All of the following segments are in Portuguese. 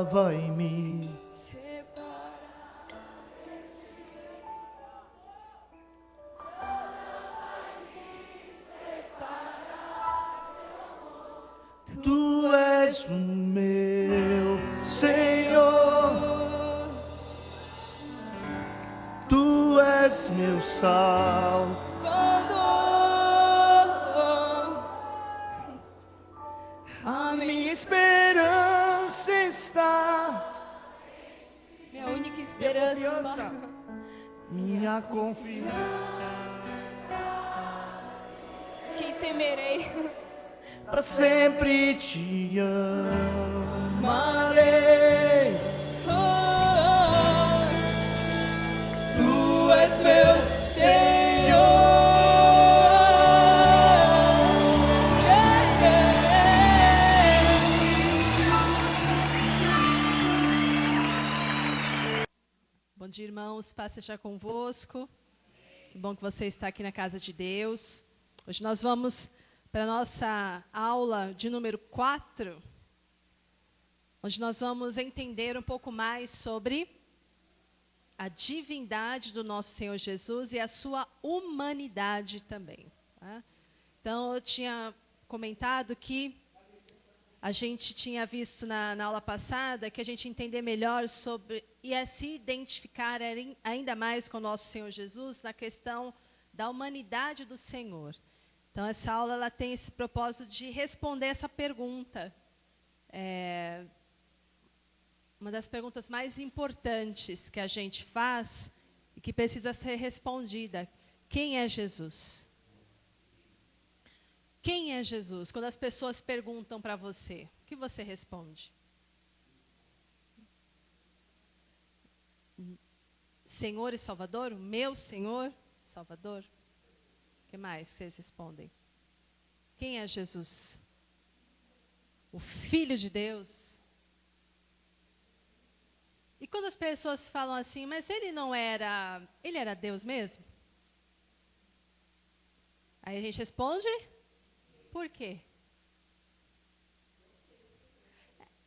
vai me separar. Tu és o meu Senhor, Tu és meu Salvador. A minha esperança está, Minha única esperança. confiança. Minha confiança. Quem temerei? Para sempre te amarei. Tu és meu Senhor. Bom dia, irmãos. Paz seja convosco. Que bom que você está aqui na casa de Deus. Hoje nós vamos para a nossa aula de número 4, onde nós vamos entender um pouco mais sobre a divindade do nosso Senhor Jesus e a sua humanidade também. Tá? Então, eu tinha comentado que a gente tinha visto na aula passada que a gente entender melhor sobre e a se identificar ainda mais com o nosso Senhor Jesus na questão da humanidade do Senhor. Então, essa aula ela tem esse propósito de responder essa pergunta. Uma das perguntas mais importantes que a gente faz e que precisa ser respondida. Quem é Jesus? Quem é Jesus? Quando as pessoas perguntam para você, o que você responde? Senhor e Salvador? O meu Senhor e Salvador? O que mais vocês respondem? Quem é Jesus? O Filho de Deus? E quando as pessoas falam assim, mas ele era Deus mesmo? Aí a gente responde, por quê?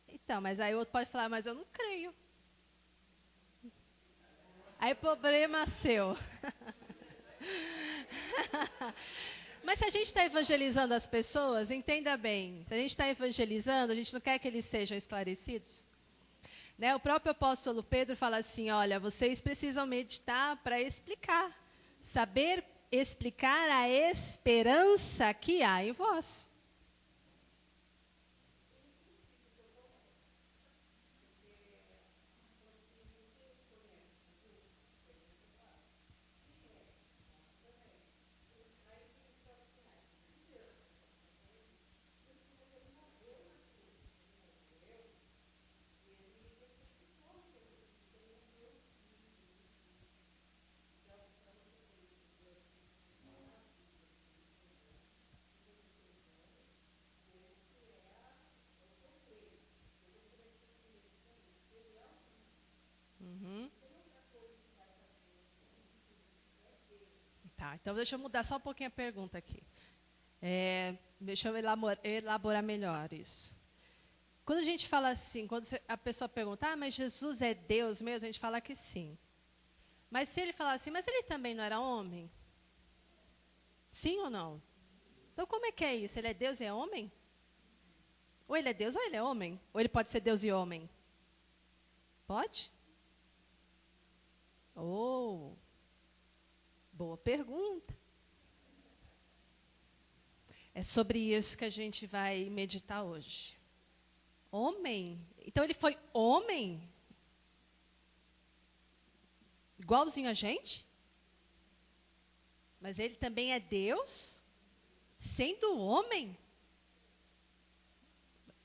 Então, mas aí o outro pode falar, mas eu não creio. Aí problema seu. Mas se a gente está evangelizando as pessoas, entenda bem, se a gente está evangelizando, a gente não quer que eles sejam esclarecidos? Né? O próprio apóstolo Pedro fala assim, olha, vocês precisam meditar para explicar, saber explicar a esperança que há em vós. Tá, então deixa eu mudar só um pouquinho a pergunta aqui. Deixa eu elaborar melhor isso. Quando a gente fala assim, quando a pessoa pergunta, mas Jesus é Deus mesmo? A gente fala que sim. Mas se ele falar assim, mas ele também não era homem? Sim ou não? Então como é que é isso? Ele é Deus e é homem? Ou ele é Deus ou ele é homem? Ou ele pode ser Deus e homem? Pode? Boa pergunta. É sobre isso que a gente vai meditar hoje. Homem? Então ele foi homem? Igualzinho a gente? Mas ele também é Deus? Sendo homem?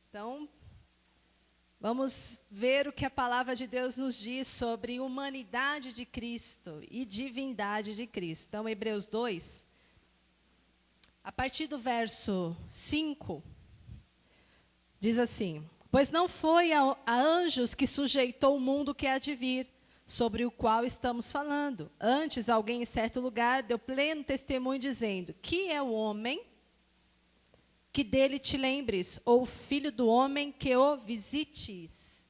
Então, vamos ver o que a palavra de Deus nos diz sobre humanidade de Cristo e divindade de Cristo. Então, Hebreus 2, a partir do verso 5, diz assim: pois não foi a anjos que sujeitou o mundo que há de vir, sobre o qual estamos falando. Antes, alguém em certo lugar deu pleno testemunho dizendo, que é o homem que dele te lembres, ou o filho do homem que o visites.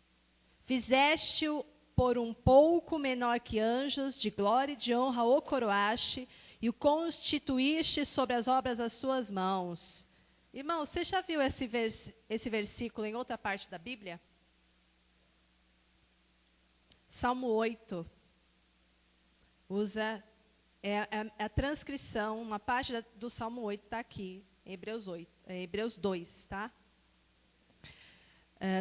Fizeste-o por um pouco menor que anjos, de glória e de honra o coroaste, e o constituíste sobre as obras das tuas mãos. Irmão, você já viu esse versículo em outra parte da Bíblia? Salmo 8. A transcrição, uma parte do Salmo 8 está aqui, em Hebreus 2, tá?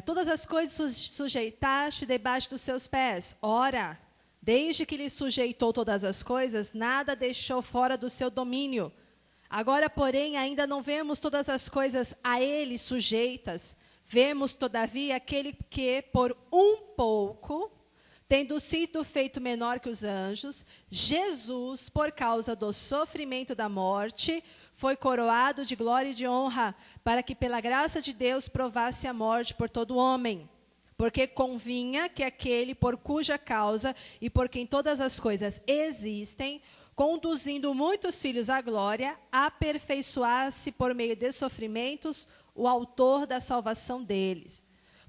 Todas as coisas sujeitaste debaixo dos seus pés. Ora, desde que lhe sujeitou todas as coisas, nada deixou fora do seu domínio. Agora, porém, ainda não vemos todas as coisas a ele sujeitas. Vemos, todavia, aquele que, por um pouco, tendo sido feito menor que os anjos, Jesus, por causa do sofrimento da morte, foi coroado de glória e de honra, para que pela graça de Deus provasse a morte por todo homem. Porque convinha que aquele por cuja causa e por quem todas as coisas existem, conduzindo muitos filhos à glória, aperfeiçoasse por meio de sofrimentos o autor da salvação deles.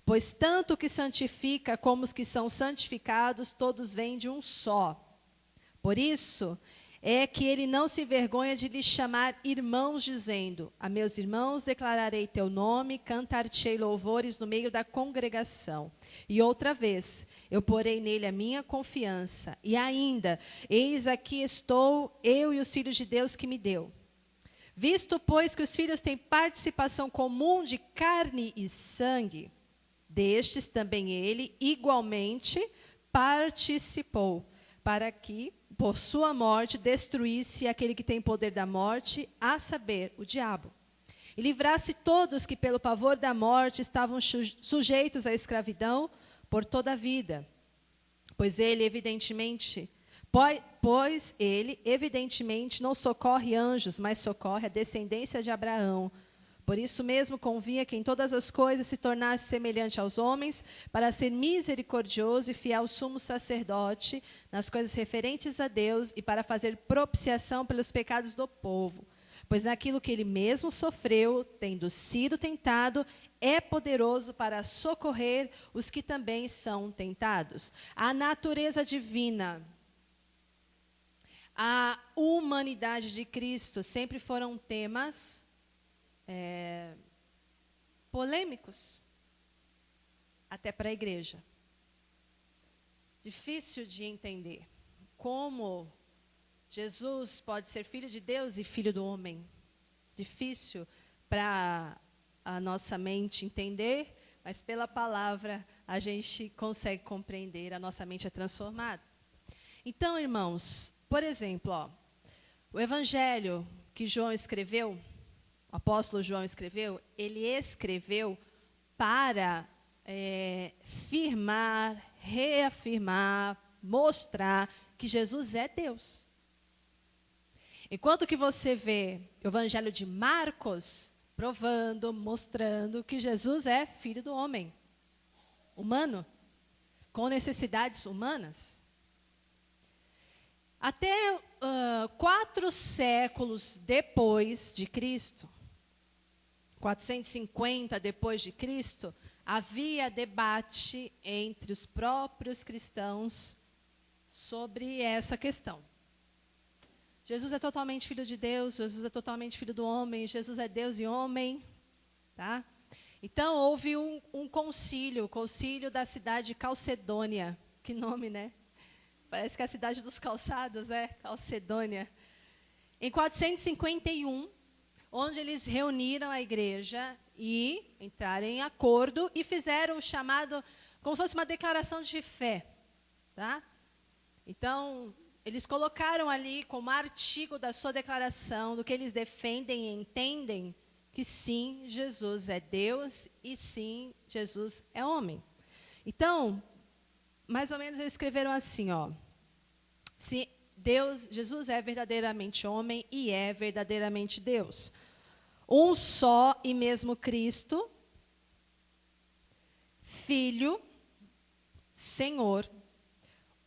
Pois tanto o que santifica como os que são santificados, todos vêm de um só. Por isso é que ele não se envergonha de lhes chamar irmãos, dizendo: a meus irmãos declararei teu nome, cantar-te-ei louvores no meio da congregação. E outra vez, eu porei nele a minha confiança. E ainda, eis aqui estou, eu e os filhos de Deus que me deu. Visto, pois, que os filhos têm participação comum de carne e sangue, destes também ele igualmente participou, para que, por sua morte, destruísse aquele que tem poder da morte, a saber, o diabo. E livrasse todos que, pelo pavor da morte, estavam sujeitos à escravidão por toda a vida. Pois ele, evidentemente, não socorre anjos, mas socorre a descendência de Abraão. Por isso mesmo convinha que em todas as coisas se tornasse semelhante aos homens, para ser misericordioso e fiel sumo sacerdote nas coisas referentes a Deus e para fazer propiciação pelos pecados do povo. Pois naquilo que ele mesmo sofreu, tendo sido tentado, é poderoso para socorrer os que também são tentados. A natureza divina, a humanidade de Cristo sempre foram temas polêmicos, até para a igreja. Difícil de entender como Jesus pode ser filho de Deus e filho do homem. Difícil para a nossa mente entender, mas pela palavra a gente consegue compreender, a nossa mente é transformada. Então, irmãos, por exemplo, o evangelho que João escreveu, o apóstolo João escreveu, ele escreveu para firmar, reafirmar, mostrar que Jesus é Deus. Enquanto que você vê o evangelho de Marcos provando, mostrando que Jesus é filho do homem, humano, com necessidades humanas. Até 4 séculos depois de Cristo, 450 depois de Cristo, havia debate entre os próprios cristãos sobre essa questão. Jesus é totalmente filho de Deus, Jesus é totalmente filho do homem, Jesus é Deus e homem, tá? Então houve um concílio, o concílio da cidade de Calcedônia. Que nome, né? Parece que é a cidade dos calçados, Calcedônia. Em 451, onde eles reuniram a igreja e entraram em acordo e fizeram o chamado, como se fosse uma declaração de fé, tá? Então, eles colocaram ali como artigo da sua declaração, do que eles defendem e entendem, que sim, Jesus é Deus e sim, Jesus é homem. Então, mais ou menos eles escreveram assim, ó: se Jesus é verdadeiramente homem e é verdadeiramente Deus. Um só e mesmo Cristo, Filho, Senhor,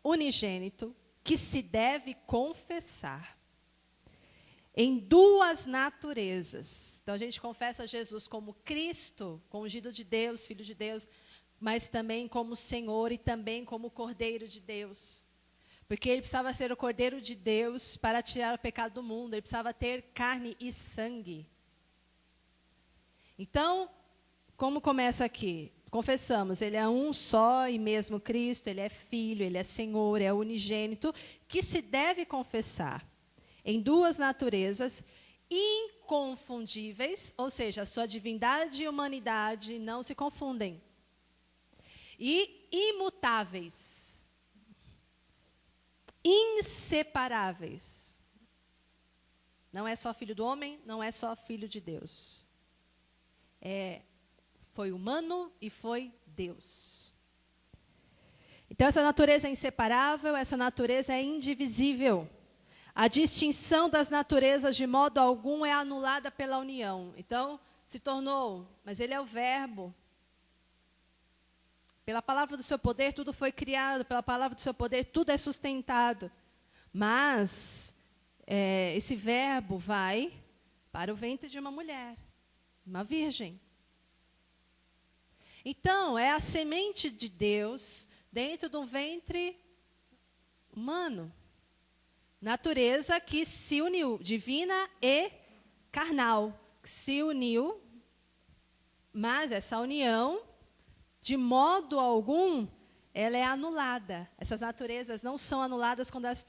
unigênito, que se deve confessar em 2 naturezas. Então a gente confessa Jesus como Cristo, ungido de Deus, Filho de Deus, mas também como Senhor e também como Cordeiro de Deus. Porque ele precisava ser o Cordeiro de Deus para tirar o pecado do mundo. Ele precisava ter carne e sangue. Então, como começa aqui? Confessamos, ele é um só e mesmo Cristo, ele é Filho, ele é Senhor, é unigênito, que se deve confessar em duas naturezas inconfundíveis, ou seja, a sua divindade e humanidade não se confundem. E imutáveis, inseparáveis. Não é só filho do homem, não é só filho de Deus. Foi humano e foi Deus. Então, essa natureza é inseparável, essa natureza é indivisível. A distinção das naturezas, de modo algum, é anulada pela união. Então, se tornou, mas ele é o verbo. Pela palavra do seu poder, tudo foi criado. Pela palavra do seu poder, tudo é sustentado. Mas, esse verbo vai para o ventre de uma mulher, uma virgem. Então, é a semente de Deus dentro de um ventre humano. Natureza que se uniu, divina e carnal, que se uniu, mas essa união, de modo algum, ela é anulada. Essas naturezas não são anuladas quando elas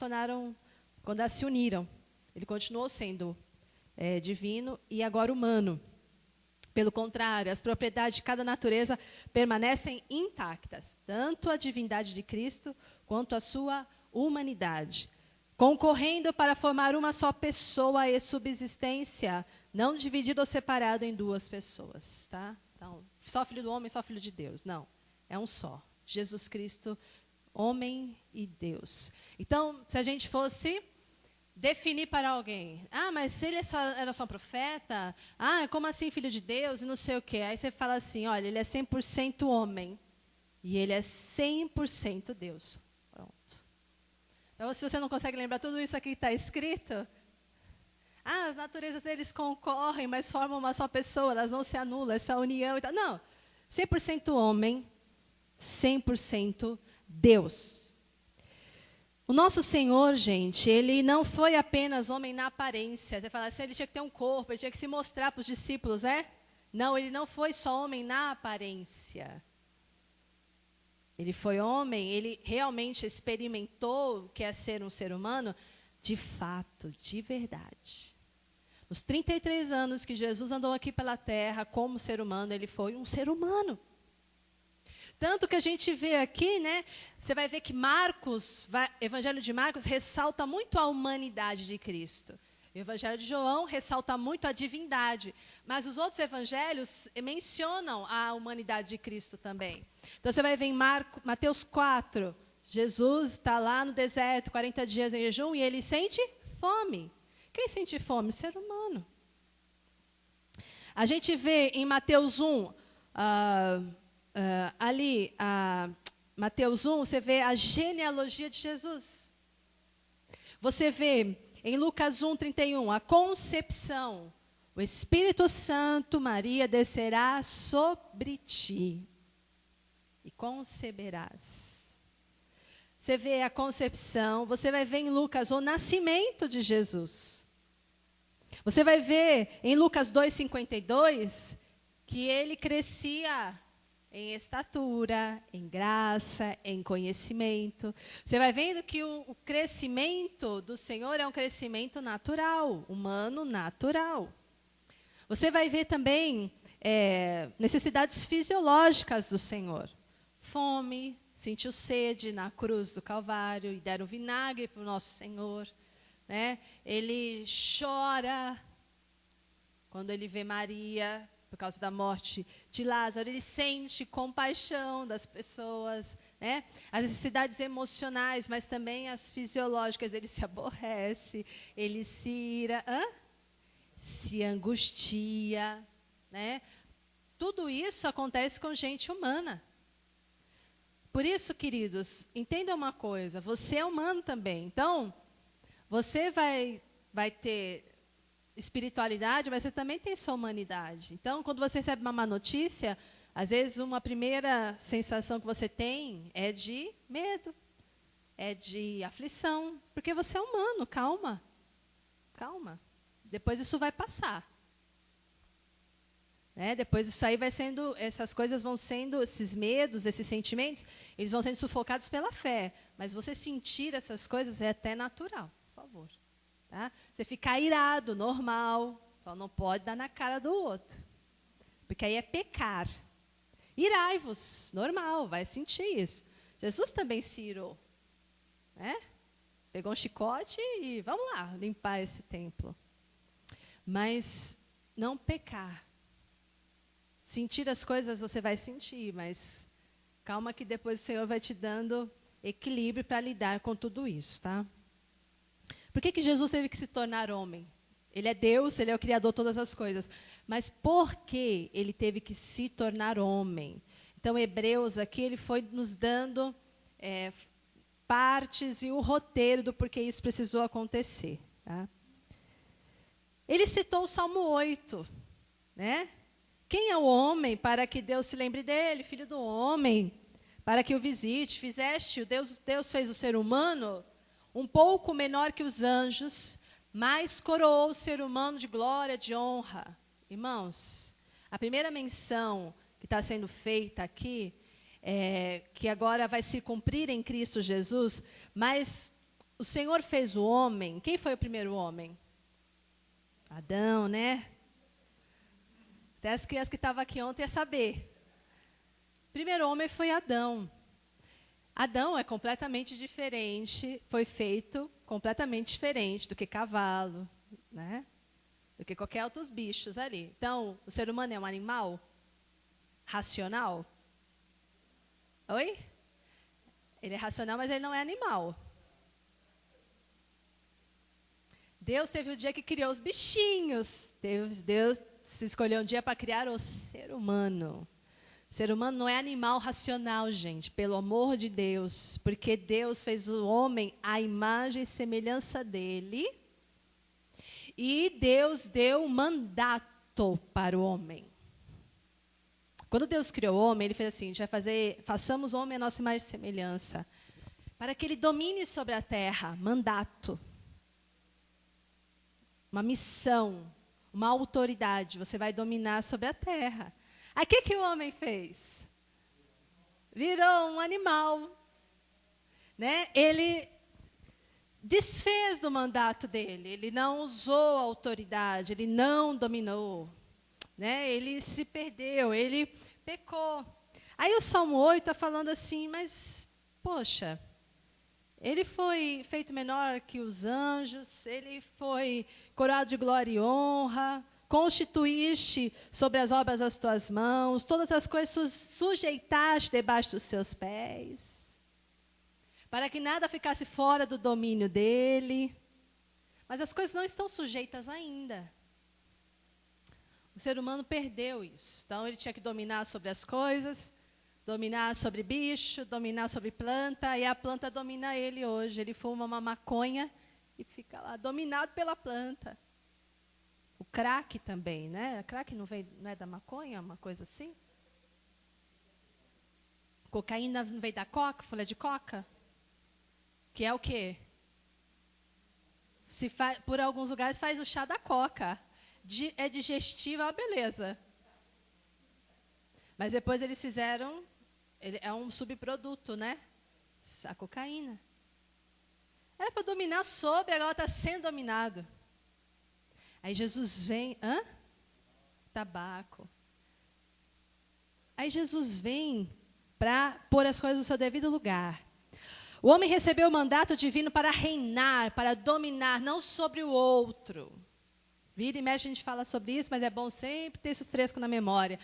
se uniram. Ele continuou sendo divino e agora humano. Pelo contrário, as propriedades de cada natureza permanecem intactas, tanto a divindade de Cristo quanto a sua humanidade, concorrendo para formar uma só pessoa e subsistência, não dividido ou separado em duas pessoas. Tá? Então, só filho do homem, só filho de Deus. Não, é um só. Jesus Cristo, homem e Deus. Então, se a gente fosse definir para alguém, mas se ele era só profeta, como assim filho de Deus e não sei o quê. Aí você fala assim, olha, ele é 100% homem e ele é 100% Deus. Pronto. Então, se você não consegue lembrar tudo isso aqui que está escrito, as naturezas deles concorrem, mas formam uma só pessoa, elas não se anulam, essa união e tal. Não, 100% homem, 100% Deus. O nosso Senhor, gente, ele não foi apenas homem na aparência. Você fala assim, ele tinha que ter um corpo, ele tinha que se mostrar para os discípulos, Não, ele não foi só homem na aparência. Ele foi homem, ele realmente experimentou o que é ser um ser humano, de fato, de verdade. Nos 33 anos que Jesus andou aqui pela terra como ser humano, ele foi um ser humano. Tanto que a gente vê aqui, você vai ver que Evangelho de Marcos ressalta muito a humanidade de Cristo. O Evangelho de João ressalta muito a divindade. Mas os outros evangelhos mencionam a humanidade de Cristo também. Então você vai ver em Mateus 4, Jesus está lá no deserto, 40 dias em jejum, e ele sente fome. Quem sente fome? O ser humano. A gente vê em Mateus 1, Mateus 1, você vê a genealogia de Jesus. Você vê em Lucas 1:31, a concepção. O Espírito Santo, Maria, descerá sobre ti e conceberás. Você vê a concepção, você vai ver em Lucas o nascimento de Jesus. Você vai ver em Lucas 2:52 que ele crescia em estatura, em graça, em conhecimento. Você vai vendo que o crescimento do Senhor é um crescimento natural, humano natural. Você vai ver também necessidades fisiológicas do Senhor. Fome, sentiu sede na cruz do Calvário e deram vinagre para o nosso Senhor. Ele chora quando ele vê Maria, por causa da morte de Lázaro, ele sente compaixão das pessoas, as necessidades emocionais, mas também as fisiológicas. Ele se aborrece, ele se ira, se angustia. Tudo isso acontece com gente humana. Por isso, queridos, entendam uma coisa, você é humano também. Então, você vai ter espiritualidade, mas você também tem sua humanidade. Então, quando você recebe uma má notícia, Às vezes, uma primeira sensação que você tem é de medo, é de aflição, porque você é humano, calma. Calma. Depois isso vai passar. Depois isso aí vai sendo, essas coisas vão sendo, esses medos, esses sentimentos, eles vão sendo sufocados pela fé. Mas você sentir essas coisas é até natural, por favor. Tá? Você ficar irado, normal, só não pode dar na cara do outro. Porque aí é pecar. Irai-vos, normal, vai sentir isso. Jesus também se irou. Pegou um chicote e vamos lá, limpar esse templo. Mas não pecar. Sentir as coisas você vai sentir, mas calma que depois o Senhor vai te dando equilíbrio para lidar com tudo isso, tá? Por que Jesus teve que se tornar homem? Ele é Deus, Ele é o Criador de todas as coisas. Mas por que Ele teve que se tornar homem? Então, Hebreus aqui, ele foi nos dando partes e o roteiro do porquê isso precisou acontecer. Tá? Ele citou o Salmo 8, né? Quem é o homem para que Deus se lembre dele? Filho do homem, para que o visite. Fizeste, Deus fez o ser humano um pouco menor que os anjos, mas coroou o ser humano de glória, de honra. Irmãos, a primeira menção que está sendo feita aqui, que agora vai se cumprir em Cristo Jesus, mas o Senhor fez o homem. Quem foi o primeiro homem? Adão, né? Até as crianças que estavam aqui ontem iam saber. O primeiro homem foi Adão. Adão é completamente diferente, foi feito completamente diferente do que cavalo, né? Do que qualquer outros bichos ali. Então, o ser humano é um animal racional? Oi? Ele é racional, mas ele não é animal. Deus teve o dia que criou os bichinhos. Deus se escolheu um dia para criar o ser humano. O ser humano não é animal racional, gente, pelo amor de Deus. Porque Deus fez o homem à imagem e semelhança dele. E Deus deu um mandato para o homem. Quando Deus criou o homem, Ele fez assim, façamos o homem a nossa imagem e semelhança, para que ele domine sobre a terra, mandato, uma missão, uma autoridade, você vai dominar sobre a terra. Aí o que o homem fez? Virou um animal, né? Ele desfez do mandato dele, ele não usou a autoridade, ele não dominou, né? Ele se perdeu, ele pecou. Aí o Salmo 8 está falando assim, mas, poxa, ele foi feito menor que os anjos, ele foi coroado de glória e honra, constituíste sobre as obras das tuas mãos, todas as coisas sujeitaste debaixo dos seus pés, para que nada ficasse fora do domínio dele. Mas as coisas não estão sujeitas ainda. O ser humano perdeu isso. Então, ele tinha que dominar sobre as coisas, dominar sobre bicho, dominar sobre planta, e a planta domina ele hoje. Ele fuma uma maconha e fica lá, dominado pela planta. O crack também, né? O crack não é da maconha, uma coisa assim? Cocaína não veio da coca, folha de coca? Que é o quê? Por alguns lugares faz o chá da coca. É digestiva, beleza. Mas depois eles fizeram, é um subproduto, né? A cocaína. Era para dominar sobre, agora está sendo dominado. Aí Jesus vem, tabaco. Aí Jesus vem para pôr as coisas no seu devido lugar. O homem recebeu o mandato divino para reinar, para dominar, não sobre o outro. Vira e mexe, a gente fala sobre isso, mas é bom sempre ter isso fresco na memória.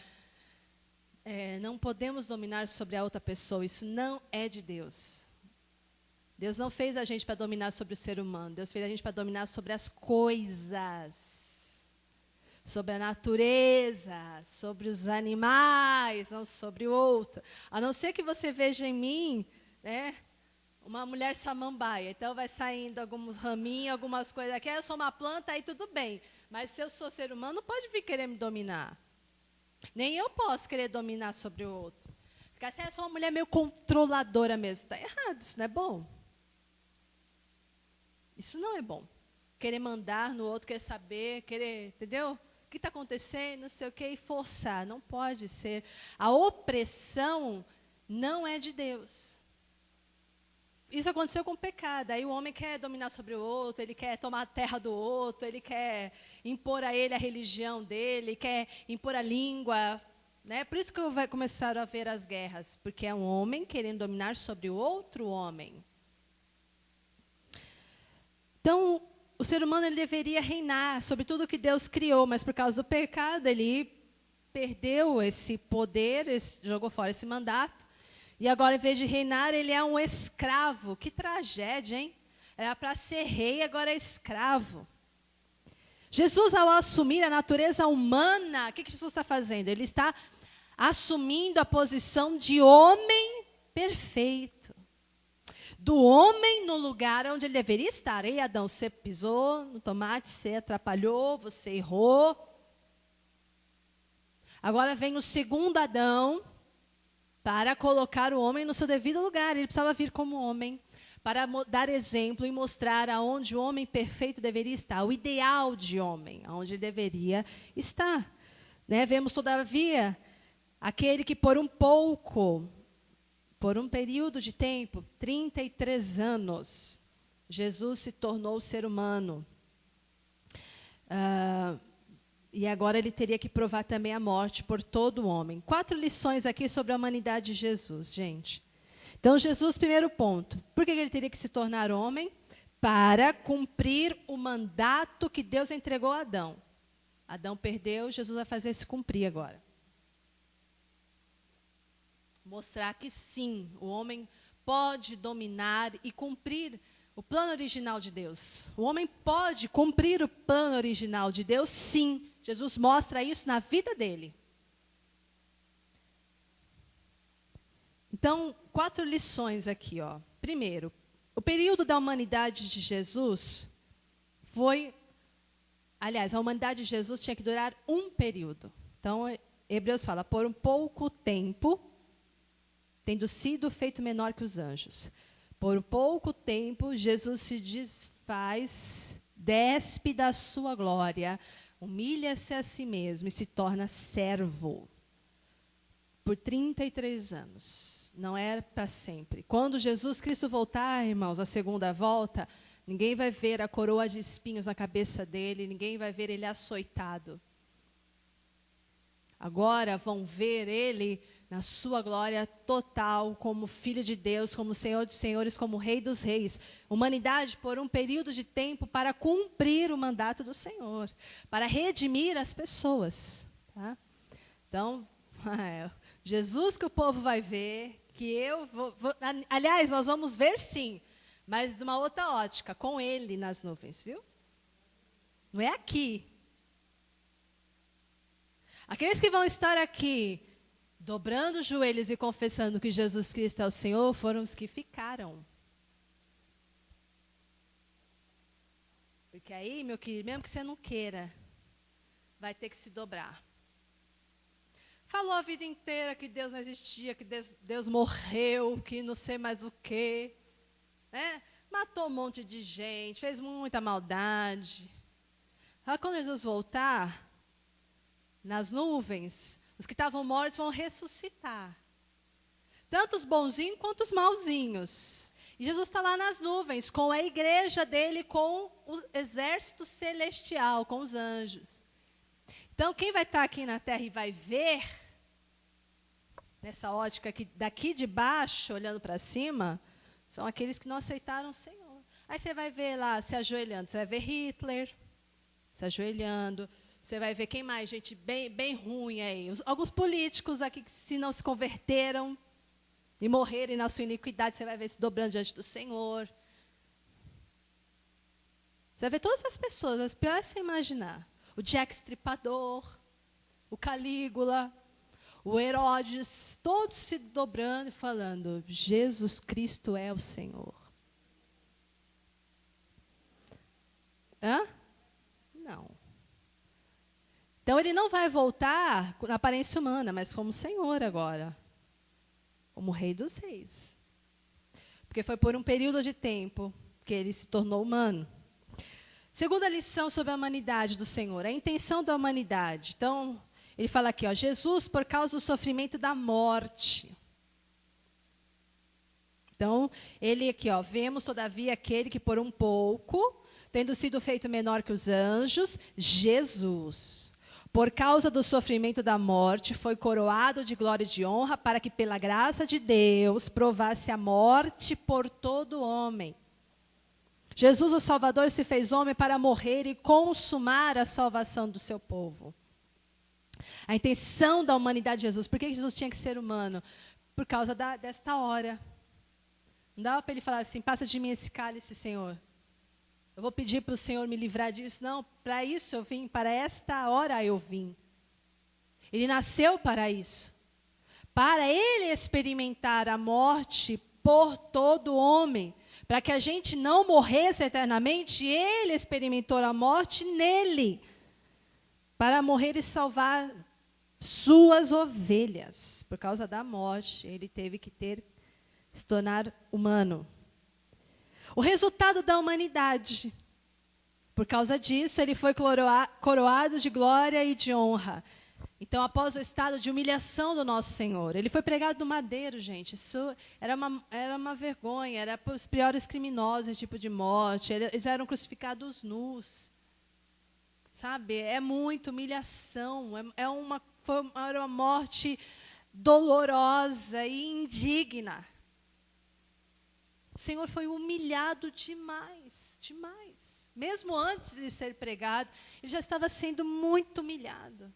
Não podemos dominar sobre a outra pessoa, isso não é de Deus. Deus não fez a gente para dominar sobre o ser humano, Deus fez a gente para dominar sobre as coisas, sobre a natureza, sobre os animais, não sobre o outro. A não ser que você veja em mim, né, uma mulher samambaia, então vai saindo alguns raminhos, algumas coisas aqui, eu sou uma planta, aí tudo bem. Mas se eu sou ser humano, não pode vir querer me dominar. Nem eu posso querer dominar sobre o outro. Ficar assim, eu sou uma mulher meio controladora mesmo. Está errado, isso não é bom. Isso não é bom. Querer mandar no outro, querer saber, querer, entendeu? O que está acontecendo, não sei o quê, e forçar. Não pode ser. A opressão não é de Deus. Isso aconteceu com o pecado. Aí o homem quer dominar sobre o outro, ele quer tomar a terra do outro, ele quer impor a ele a religião dele, quer impor a língua. Né? Por isso que vai começar a haver as guerras. Porque é um homem querendo dominar sobre o outro homem. Então, o ser humano ele deveria reinar sobre tudo que Deus criou, mas por causa do pecado ele perdeu esse poder, jogou fora esse mandato. E agora, em vez de reinar, ele é um escravo. Que tragédia, hein? Era para ser rei, agora é escravo. Jesus, ao assumir a natureza humana, o que Jesus está fazendo? Ele está assumindo a posição de homem perfeito. Do homem no lugar onde ele deveria estar. Ei, Adão, você pisou no tomate, você atrapalhou, você errou. Agora vem o segundo Adão para colocar o homem no seu devido lugar. Ele precisava vir como homem para dar exemplo e mostrar aonde o homem perfeito deveria estar, o ideal de homem, aonde ele deveria estar. Né? Vemos, todavia, aquele que por um período de tempo, 33 anos, Jesus se tornou ser humano. E agora ele teria que provar também a morte por todo o homem. 4 lições aqui sobre a humanidade de Jesus, gente. Então, Jesus, primeiro ponto. Por que ele teria que se tornar homem? Para cumprir o mandato que Deus entregou a Adão. Adão perdeu, Jesus vai fazer se cumprir agora. Mostrar que sim, o homem pode dominar e cumprir o plano original de Deus. O homem pode cumprir o plano original de Deus, sim. Jesus mostra isso na vida dele. Então, 4 lições aqui. Ó. Primeiro, o período da humanidade de Jesus foi... Aliás, a humanidade de Jesus tinha que durar um período. Então, Hebreus fala, por um pouco tempo, tendo sido feito menor que os anjos. Por pouco tempo, Jesus se desfaz, despe da sua glória, humilha-se a si mesmo e se torna servo. Por 33 anos. Não era para sempre. Quando Jesus Cristo voltar, irmãos, a segunda volta, ninguém vai ver a coroa de espinhos na cabeça dele, ninguém vai ver ele açoitado. Agora vão ver ele na sua glória total, como Filho de Deus, como Senhor dos Senhores, como Rei dos Reis. Humanidade por um período de tempo para cumprir o mandato do Senhor, para redimir as pessoas. Tá? Então, Jesus que o povo vai ver, que eu vou... Aliás, nós vamos ver sim, mas de uma outra ótica, com ele nas nuvens, viu? Não é aqui. Aqueles que vão estar aqui, dobrando os joelhos e confessando que Jesus Cristo é o Senhor, foram os que ficaram. Porque aí, meu querido, mesmo que você não queira, vai ter que se dobrar. Falou a vida inteira que Deus não existia, que Deus morreu, que não sei mais o quê. Né? Matou um monte de gente, fez muita maldade. Aí, quando Jesus voltar, nas nuvens, os que estavam mortos vão ressuscitar. Tanto os bonzinhos quanto os malzinhos. E Jesus está lá nas nuvens, com a igreja dele, com o exército celestial, com os anjos. Então, quem vai estar aqui na terra e vai ver, nessa ótica aqui, daqui de baixo, olhando para cima, são aqueles que não aceitaram o Senhor. Aí você vai ver lá, se ajoelhando, você vai ver Hitler, se ajoelhando. Você vai ver quem mais, gente bem ruim aí. Alguns políticos aqui que se não se converteram e morrerem na sua iniquidade, você vai ver se dobrando diante do Senhor. Você vai ver todas as pessoas, as piores você imaginar. O Jack Estripador, o Calígula, o Herodes, todos se dobrando e falando, Jesus Cristo é o Senhor. Hã? Não. Então, ele não vai voltar na aparência humana, mas como Senhor agora. Como Rei dos Reis. Porque foi por um período de tempo que ele se tornou humano. Segunda lição sobre a humanidade do Senhor, a intenção da humanidade. Então, ele fala aqui, ó, Jesus por causa do sofrimento da morte. Então, ele aqui, ó, vemos todavia aquele que por um pouco, tendo sido feito menor que os anjos, Jesus, por causa do sofrimento da morte, foi coroado de glória e de honra, para que pela graça de Deus provasse a morte por todo homem. Jesus, o Salvador, se fez homem para morrer e consumar a salvação do seu povo. A intenção da humanidade de Jesus. Por que Jesus tinha que ser humano? Por causa desta hora. Não dava para ele falar assim, passa de mim esse cálice, Senhor. Eu vou pedir para o Senhor me livrar disso. Não, para isso eu vim, para esta hora eu vim. Ele nasceu para isso. Para ele experimentar a morte por todo homem. Para que a gente não morresse eternamente, ele experimentou a morte nele. Para morrer e salvar suas ovelhas. Por causa da morte, ele teve que se tornar humano. O resultado da humanidade. Por causa disso, ele foi coroado de glória e de honra. Então, após o estado de humilhação do nosso Senhor, ele foi pregado no madeiro, gente. Isso era uma vergonha, era para os piores criminosos, esse tipo de morte. Eles eram crucificados nus. Sabe? É muita humilhação. Era uma morte dolorosa e indigna. O Senhor foi humilhado demais, demais. Mesmo antes de ser pregado, ele já estava sendo muito humilhado.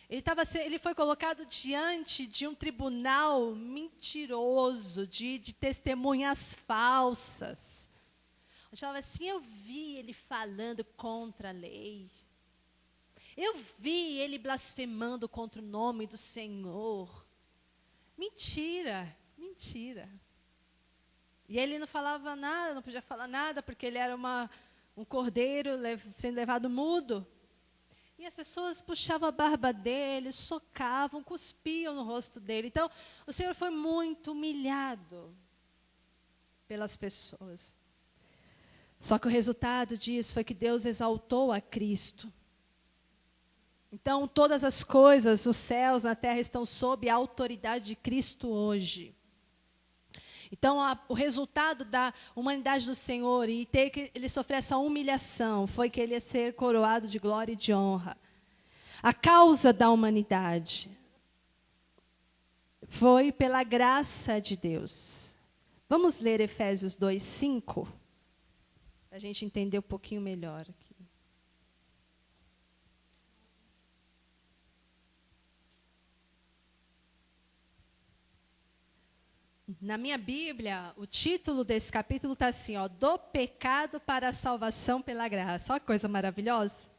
Ele foi colocado diante de um tribunal mentiroso, de testemunhas falsas. Eu falava assim, eu vi ele falando contra a lei. Eu vi ele blasfemando contra o nome do Senhor. Mentira, mentira. E ele não falava nada, não podia falar nada, porque ele era um cordeiro sendo levado mudo. E as pessoas puxavam a barba dele, socavam, cuspiam no rosto dele. Então, o Senhor foi muito humilhado pelas pessoas. Só que o resultado disso foi que Deus exaltou a Cristo. Então, todas as coisas, os céus, na terra, estão sob a autoridade de Cristo hoje. Então, o resultado da humanidade do Senhor e ter que ele sofrer essa humilhação foi que ele ia ser coroado de glória e de honra. A causa da humanidade foi pela graça de Deus. Vamos ler Efésios 2:5, para a gente entender um pouquinho melhor aqui. Na minha Bíblia, o título desse capítulo está assim, ó, do pecado para a salvação pela graça. Olha que coisa maravilhosa.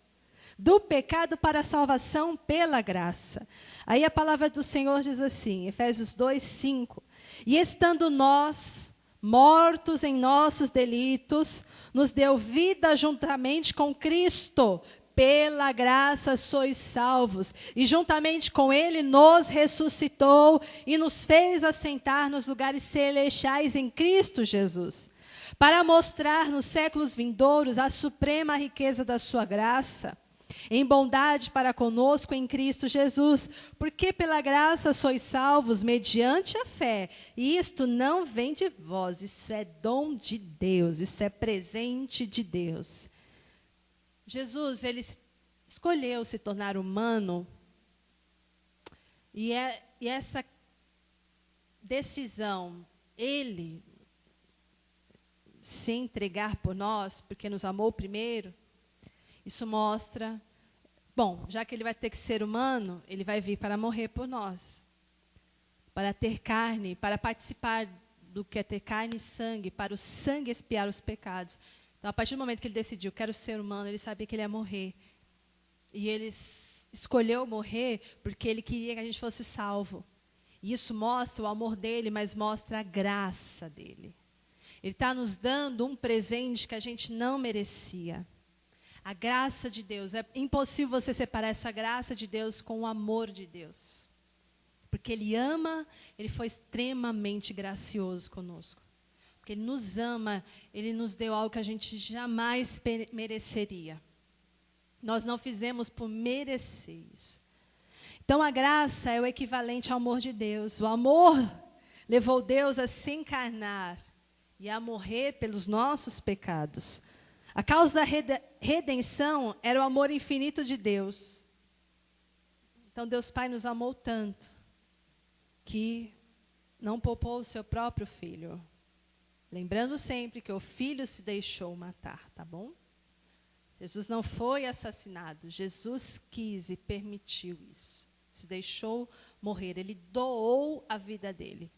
Do pecado para a salvação pela graça. Aí a palavra do Senhor diz assim, Efésios 2:5. E estando nós, mortos em nossos delitos, nos deu vida juntamente com Cristo. Pela graça sois salvos, e juntamente com ele nos ressuscitou e nos fez assentar nos lugares celestiais em Cristo Jesus, para mostrar nos séculos vindouros a suprema riqueza da sua graça, em bondade para conosco em Cristo Jesus, porque pela graça sois salvos mediante a fé, e isto não vem de vós, isso é dom de Deus, isso é presente de Deus. Jesus, ele escolheu se tornar humano e essa decisão, ele se entregar por nós, porque nos amou primeiro, isso mostra, bom, já que ele vai ter que ser humano, ele vai vir para morrer por nós, para ter carne, para participar do que é ter carne e sangue, para o sangue expiar os pecados. Então, a partir do momento que ele decidiu, quero ser humano, ele sabia que ele ia morrer. E ele escolheu morrer porque ele queria que a gente fosse salvo. E isso mostra o amor dele, mas mostra a graça dele. Ele está nos dando um presente que a gente não merecia. A graça de Deus. É impossível você separar essa graça de Deus com o amor de Deus. Porque Ele ama, Ele foi extremamente gracioso conosco. Porque Ele nos ama, Ele nos deu algo que a gente jamais mereceria. Nós não fizemos por merecer isso. Então, a graça é o equivalente ao amor de Deus. O amor levou Deus a se encarnar e a morrer pelos nossos pecados. A causa da redenção era o amor infinito de Deus. Então, Deus Pai nos amou tanto que não poupou o seu próprio Filho. Lembrando sempre que o Filho se deixou matar, tá bom? Jesus não foi assassinado. Jesus quis e permitiu isso. Se deixou morrer. Ele doou a vida dele.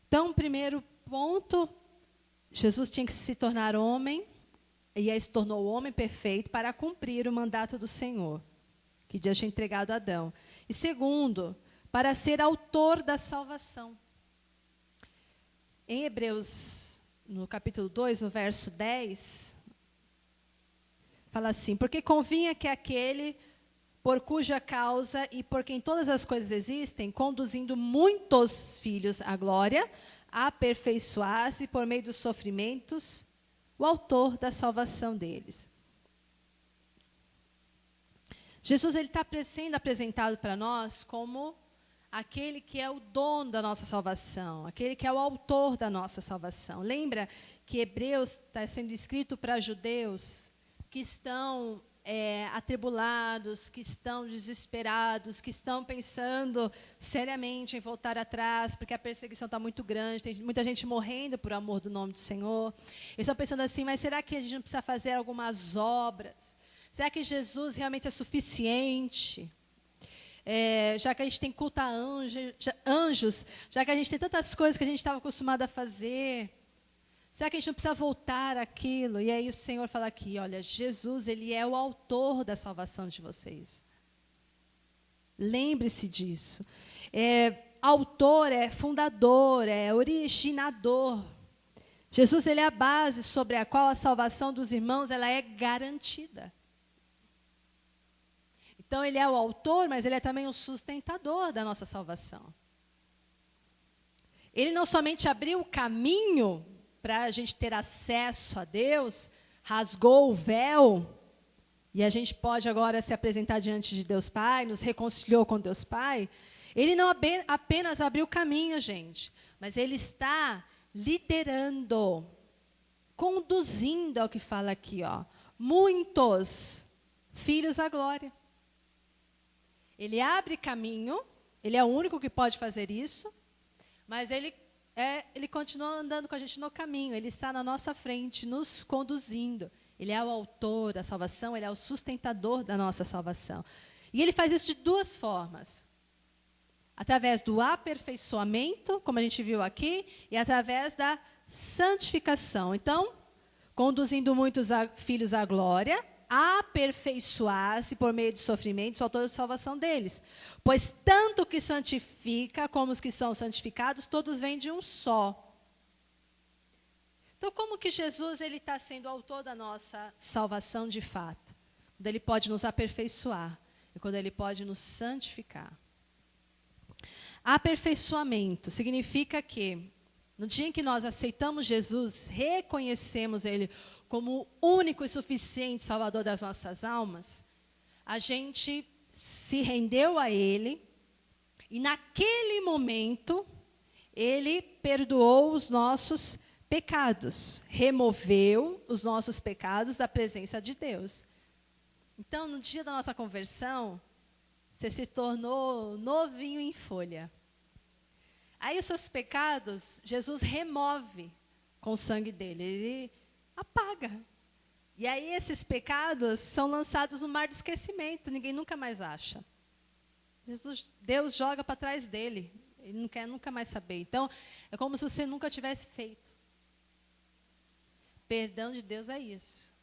Então, primeiro ponto, Jesus tinha que se tornar homem, e aí se tornou o homem perfeito para cumprir o mandato do Senhor, que Deus tinha entregado a Adão. E segundo, para ser autor da salvação. Em Hebreus, no capítulo 2, no verso 10, fala assim: porque convinha que aquele por cuja causa e por quem todas as coisas existem, conduzindo muitos filhos à glória, aperfeiçoasse por meio dos sofrimentos o autor da salvação deles. Jesus está sendo apresentado para nós como aquele que é o dono da nossa salvação, aquele que é o autor da nossa salvação. Lembra que Hebreus está sendo escrito para judeus que estão atribulados, que estão desesperados, que estão pensando seriamente em voltar atrás, porque a perseguição está muito grande, tem muita gente morrendo por amor do nome do Senhor. Eles estão pensando assim, mas será que a gente não precisa fazer algumas obras? Será que Jesus realmente é suficiente? Já que a gente tem culto a anjos, já que a gente tem tantas coisas que a gente estava acostumado a fazer, será que a gente não precisa voltar àquilo? E aí o Senhor fala aqui, olha, Jesus, Ele é o autor da salvação de vocês. Lembre-se disso. Autor é fundador, é originador. Jesus, Ele é a base sobre a qual a salvação dos irmãos ela é garantida. Então, Ele é o autor, mas Ele é também o sustentador da nossa salvação. Ele não somente abriu o caminho para a gente ter acesso a Deus, rasgou o véu, e a gente pode agora se apresentar diante de Deus Pai, nos reconciliou com Deus Pai. Ele não apenas abriu o caminho, gente, mas Ele está liderando, conduzindo, é o que fala aqui, ó, muitos filhos à glória. Ele abre caminho, Ele é o único que pode fazer isso, mas Ele continua andando com a gente no caminho, Ele está na nossa frente, nos conduzindo. Ele é o autor da salvação, Ele é o sustentador da nossa salvação. E Ele faz isso de duas formas. Através do aperfeiçoamento, como a gente viu aqui, e através da santificação. Então, conduzindo muitos filhos à glória, aperfeiçoar-se por meio de sofrimentos, o autor da salvação deles. Pois tanto o que santifica como os que são santificados, todos vêm de um só. Então, como que Jesus ele está sendo o autor da nossa salvação de fato? Quando Ele pode nos aperfeiçoar e quando Ele pode nos santificar. Aperfeiçoamento significa que, no dia em que nós aceitamos Jesus, reconhecemos Ele como o único e suficiente Salvador das nossas almas, a gente se rendeu a Ele e naquele momento Ele perdoou os nossos pecados, removeu os nossos pecados da presença de Deus. Então, no dia da nossa conversão, você se tornou novinho em folha. Aí os seus pecados, Jesus remove com o sangue dele, Ele apaga. E aí esses pecados são lançados no mar do esquecimento, ninguém nunca mais acha. Deus joga para trás dele, Ele não quer nunca mais saber. Então, é como se você nunca tivesse feito. Perdão de Deus é isso.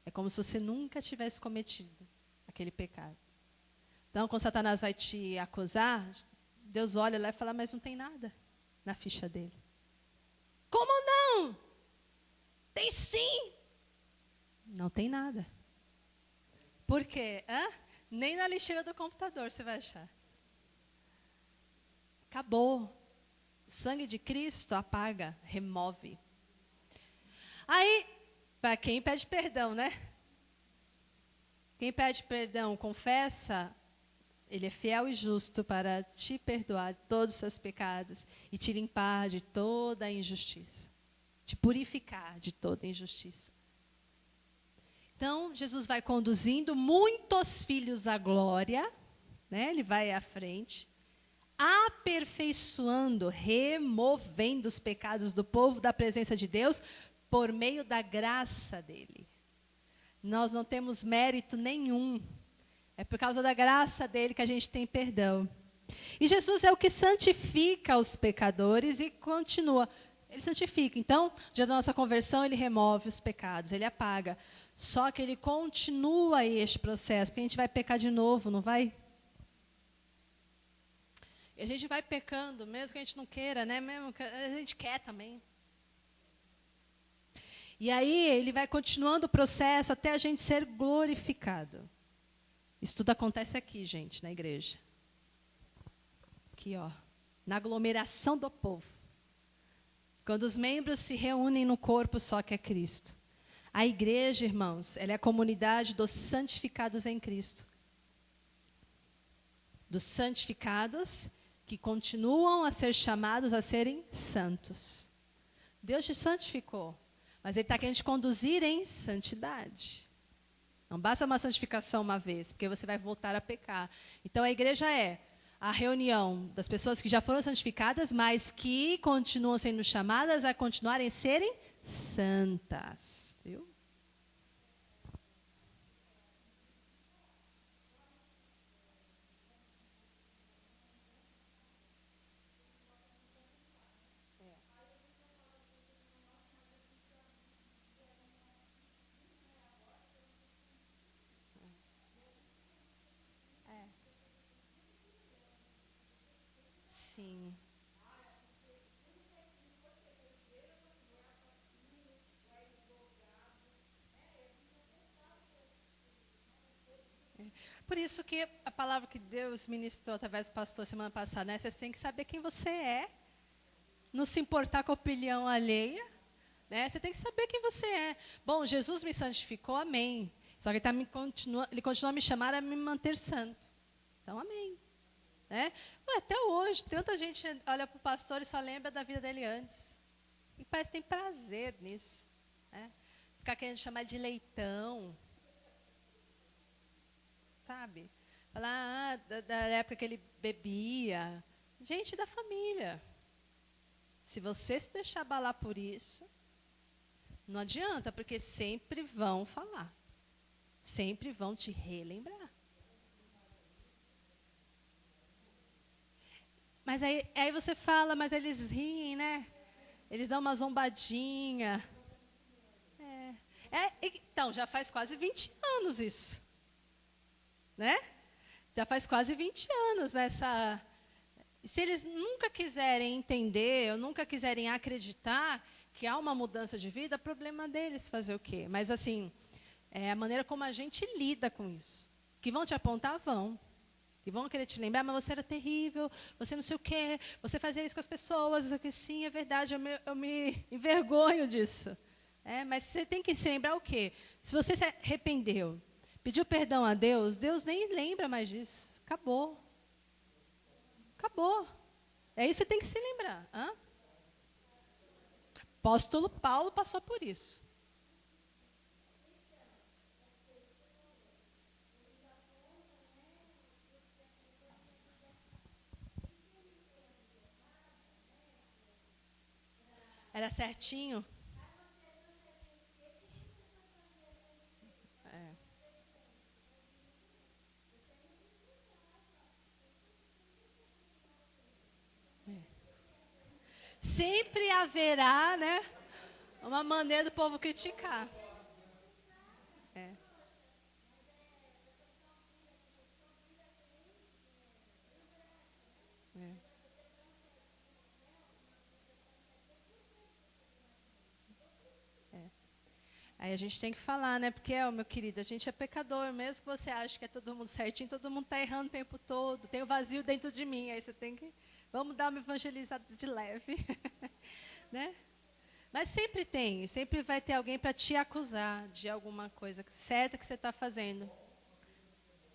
É como se você nunca tivesse cometido aquele pecado. Então, quando Satanás vai te acusar, Deus olha lá e fala, mas não tem nada na ficha dele. Como não? Tem sim. Não tem nada. Por quê? Nem na lixeira do computador você vai achar. Acabou. O sangue de Cristo apaga, remove. Aí, para quem pede perdão, né? Quem pede perdão, confessa, ele é fiel e justo para te perdoar de todos os seus pecados e te limpar de toda a injustiça. Te purificar de toda a injustiça. Então, Jesus vai conduzindo muitos filhos à glória, né? Ele vai à frente, aperfeiçoando, removendo os pecados do povo da presença de Deus por meio da graça dele. Nós não temos mérito nenhum. É por causa da graça dele que a gente tem perdão. E Jesus é o que santifica os pecadores e continua. Ele santifica. Então, no dia da nossa conversão, ele remove os pecados, ele apaga. Só que ele continua este processo, porque a gente vai pecar de novo, não vai? E a gente vai pecando, mesmo que a gente não queira, né? Mesmo que a gente quer também. E aí ele vai continuando o processo até a gente ser glorificado. Isso tudo acontece aqui, gente, na igreja. Aqui, ó, na aglomeração do povo. Quando os membros se reúnem no corpo só que é Cristo. A igreja, irmãos, ela é a comunidade dos santificados em Cristo. Dos santificados que continuam a ser chamados a serem santos. Deus te santificou, mas Ele está querendo te conduzir em santidade. Não basta uma santificação uma vez, porque você vai voltar a pecar. Então a igreja é a reunião das pessoas que já foram santificadas, mas que continuam sendo chamadas a continuarem a serem santas. Viu? Sim. Por isso que a palavra que Deus ministrou através do pastor semana passada, né? Você tem que saber quem você é, não se importar com a opinião alheia, né? Você tem que saber quem você é. Bom, Jesus me santificou, amém. Só que ele continua a me chamar a me manter santo. Então, amém. Né? Até hoje, tanta gente olha para o pastor e só lembra da vida dele antes. E parece que tem prazer nisso. Né? Ficar querendo chamar de leitão. Sabe? Falar da época que ele bebia. Gente da família. Se você se deixar abalar por isso, não adianta, porque sempre vão falar. Sempre vão te relembrar. Mas aí você fala, mas eles riem, né? Eles dão uma zombadinha. Então, já faz quase 20 anos isso. Né? Já faz quase 20 anos nessa... Se eles nunca quiserem entender, ou nunca quiserem acreditar que há uma mudança de vida, problema deles fazer o quê? Mas, assim, é a maneira como a gente lida com isso. Que vão te apontar, vão. Que vão querer te lembrar, mas você era terrível, você não sei o quê, você fazia isso com as pessoas, isso aqui, sim, é verdade, eu me envergonho disso. Mas você tem que se lembrar o quê? Se você se arrependeu, pediu perdão a Deus, Deus nem lembra mais disso. Acabou. Acabou. É isso que você tem que se lembrar. Apóstolo Paulo passou por isso. Era certinho? Sempre haverá, né, uma maneira do povo criticar. Aí a gente tem que falar, né? Porque, meu querido, a gente é pecador. Mesmo que você ache que é todo mundo certinho, todo mundo está errando o tempo todo. Tem o vazio dentro de mim. Aí você tem que... Vamos dar uma evangelizada de leve. Né? Mas sempre vai ter alguém para te acusar de alguma coisa certa que você está fazendo.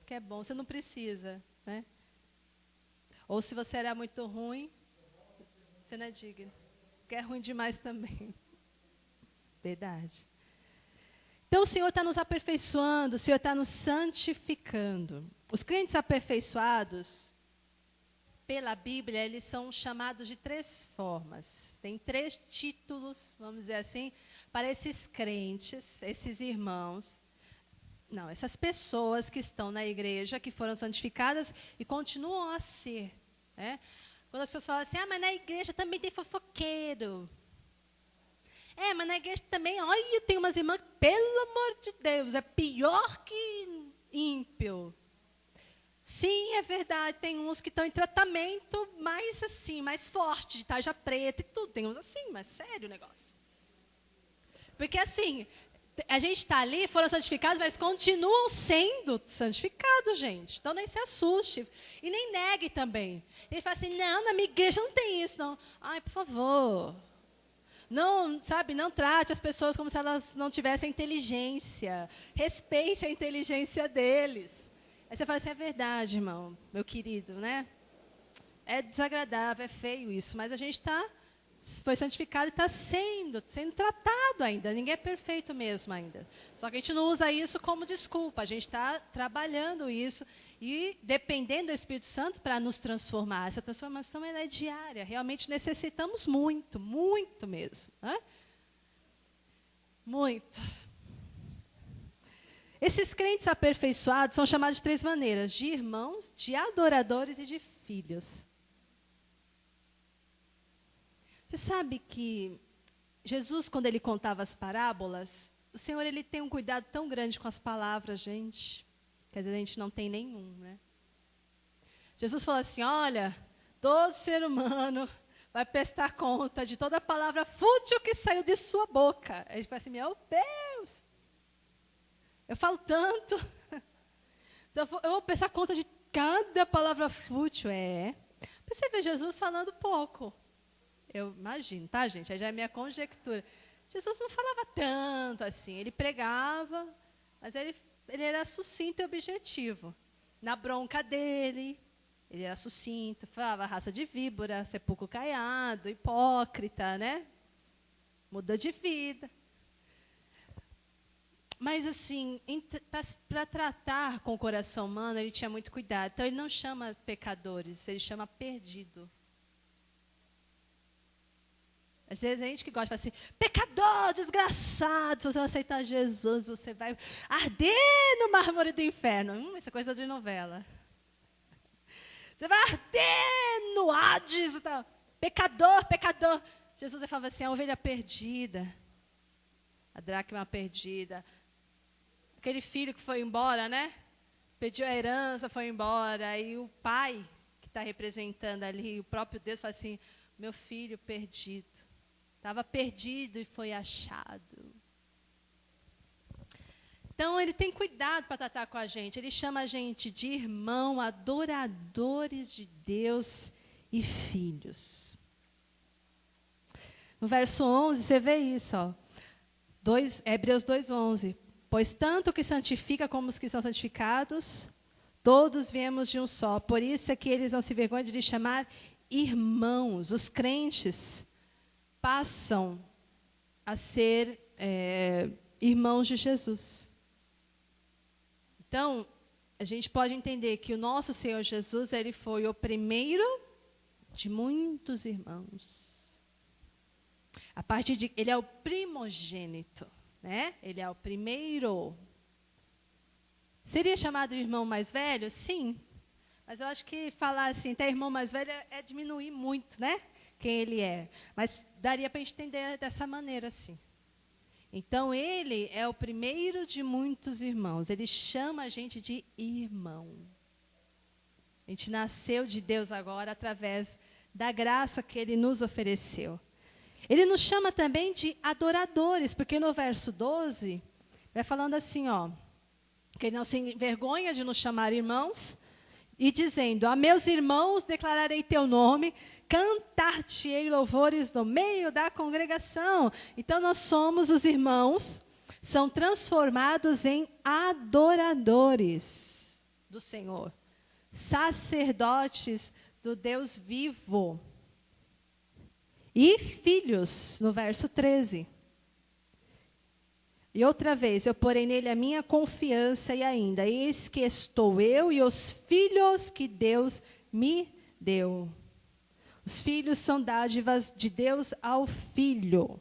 Que é bom, você não precisa, né? Ou se você era muito ruim, você não é digno. Porque é ruim demais também. Verdade. Então o Senhor está nos aperfeiçoando, o Senhor está nos santificando. Os crentes aperfeiçoados, pela Bíblia, eles são chamados de 3 formas. Tem 3 títulos, vamos dizer assim, para esses crentes, esses irmãos. Não, essas pessoas que estão na igreja, que foram santificadas e continuam a ser. Né? Quando as pessoas falam assim, mas na igreja também tem fofoqueiro. Mas na igreja também, olha, tem umas irmãs que, pelo amor de Deus, é pior que ímpio. Sim, é verdade, tem uns que estão em tratamento mais assim, mais forte, de tarja preta e tudo. Tem uns assim, mas sério o negócio. Porque assim, a gente está ali, foram santificados, mas continuam sendo santificados, gente. Então nem se assuste. E nem negue também. Ele fala assim, não, na minha igreja não tem isso, não. Ai, por favor. Não, sabe, não trate as pessoas como se elas não tivessem inteligência. Respeite a inteligência deles. Aí você fala assim, é verdade, irmão, meu querido, né? É desagradável, é feio isso, mas a gente foi santificado e está sendo tratado ainda. Ninguém é perfeito mesmo ainda. Só que a gente não usa isso como desculpa. A gente está trabalhando isso e dependendo do Espírito Santo para nos transformar. Essa transformação ela é diária. Realmente necessitamos muito, muito mesmo. Né? Muito. Esses crentes aperfeiçoados são chamados de 3 maneiras: de irmãos, de adoradores e de filhos. Você sabe que Jesus, quando ele contava as parábolas, o Senhor ele tem um cuidado tão grande com as palavras, gente, que às vezes a gente não tem nenhum, né? Jesus falou assim, olha, todo ser humano vai prestar conta de toda a palavra fútil que saiu de sua boca. A gente fala assim, meu Deus, eu falo tanto, eu vou prestar conta de cada palavra fútil. Você vê Jesus falando pouco. Eu imagino, tá, gente? Aí já é minha conjectura. Jesus não falava tanto assim. Ele pregava, mas ele era sucinto e objetivo. Na bronca dele, ele era sucinto. Falava raça de víbora, sepulcro caiado, hipócrita, né? Muda de vida. Mas, assim, para tratar com o coração humano, ele tinha muito cuidado. Então, ele não chama pecadores, ele chama perdido. Às vezes a gente que gosta de falar assim, pecador, desgraçado, se você não aceitar Jesus, você vai arder no mármore do inferno. Isso é coisa de novela. Você vai arder no Hades. Tá? Pecador, pecador. Jesus falava assim, a ovelha perdida, a dracma perdida. Aquele filho que foi embora, né? Pediu a herança, foi embora. E o pai, que está representando ali, o próprio Deus, fala assim, meu filho perdido. Estava perdido e foi achado. Então, ele tem cuidado para tratar com a gente. Ele chama a gente de irmão, adoradores de Deus e filhos. No verso 11, você vê isso. Ó. Hebreus 2:11. Pois tanto que santifica como os que são santificados, todos viemos de um só. Por isso é que eles não se vergonham de lhe chamar irmãos. Os crentes passam a ser irmãos de Jesus. Então, a gente pode entender que o nosso Senhor Jesus, ele foi o primeiro de muitos irmãos. Ele é o primogênito, né? Ele é o primeiro. Seria chamado de irmão mais velho? Sim. Mas eu acho que falar assim, até irmão mais velho é diminuir muito, né? Quem ele é. Mas daria para a gente entender dessa maneira, assim. Então, ele é o primeiro de muitos irmãos. Ele chama a gente de irmão. A gente nasceu de Deus agora através da graça que ele nos ofereceu. Ele nos chama também de adoradores, porque no verso 12, vai falando assim, ó, que ele não se envergonha de nos chamar irmãos, e dizendo, a meus irmãos declararei teu nome, cantar-te-ei louvores no meio da congregação. Então nós somos os irmãos, são transformados em adoradores do Senhor, sacerdotes do Deus vivo. E filhos, no verso 13. E outra vez, eu porei nele a minha confiança e ainda, eis que estou eu e os filhos que Deus me deu. Os filhos são dádivas de Deus ao Filho.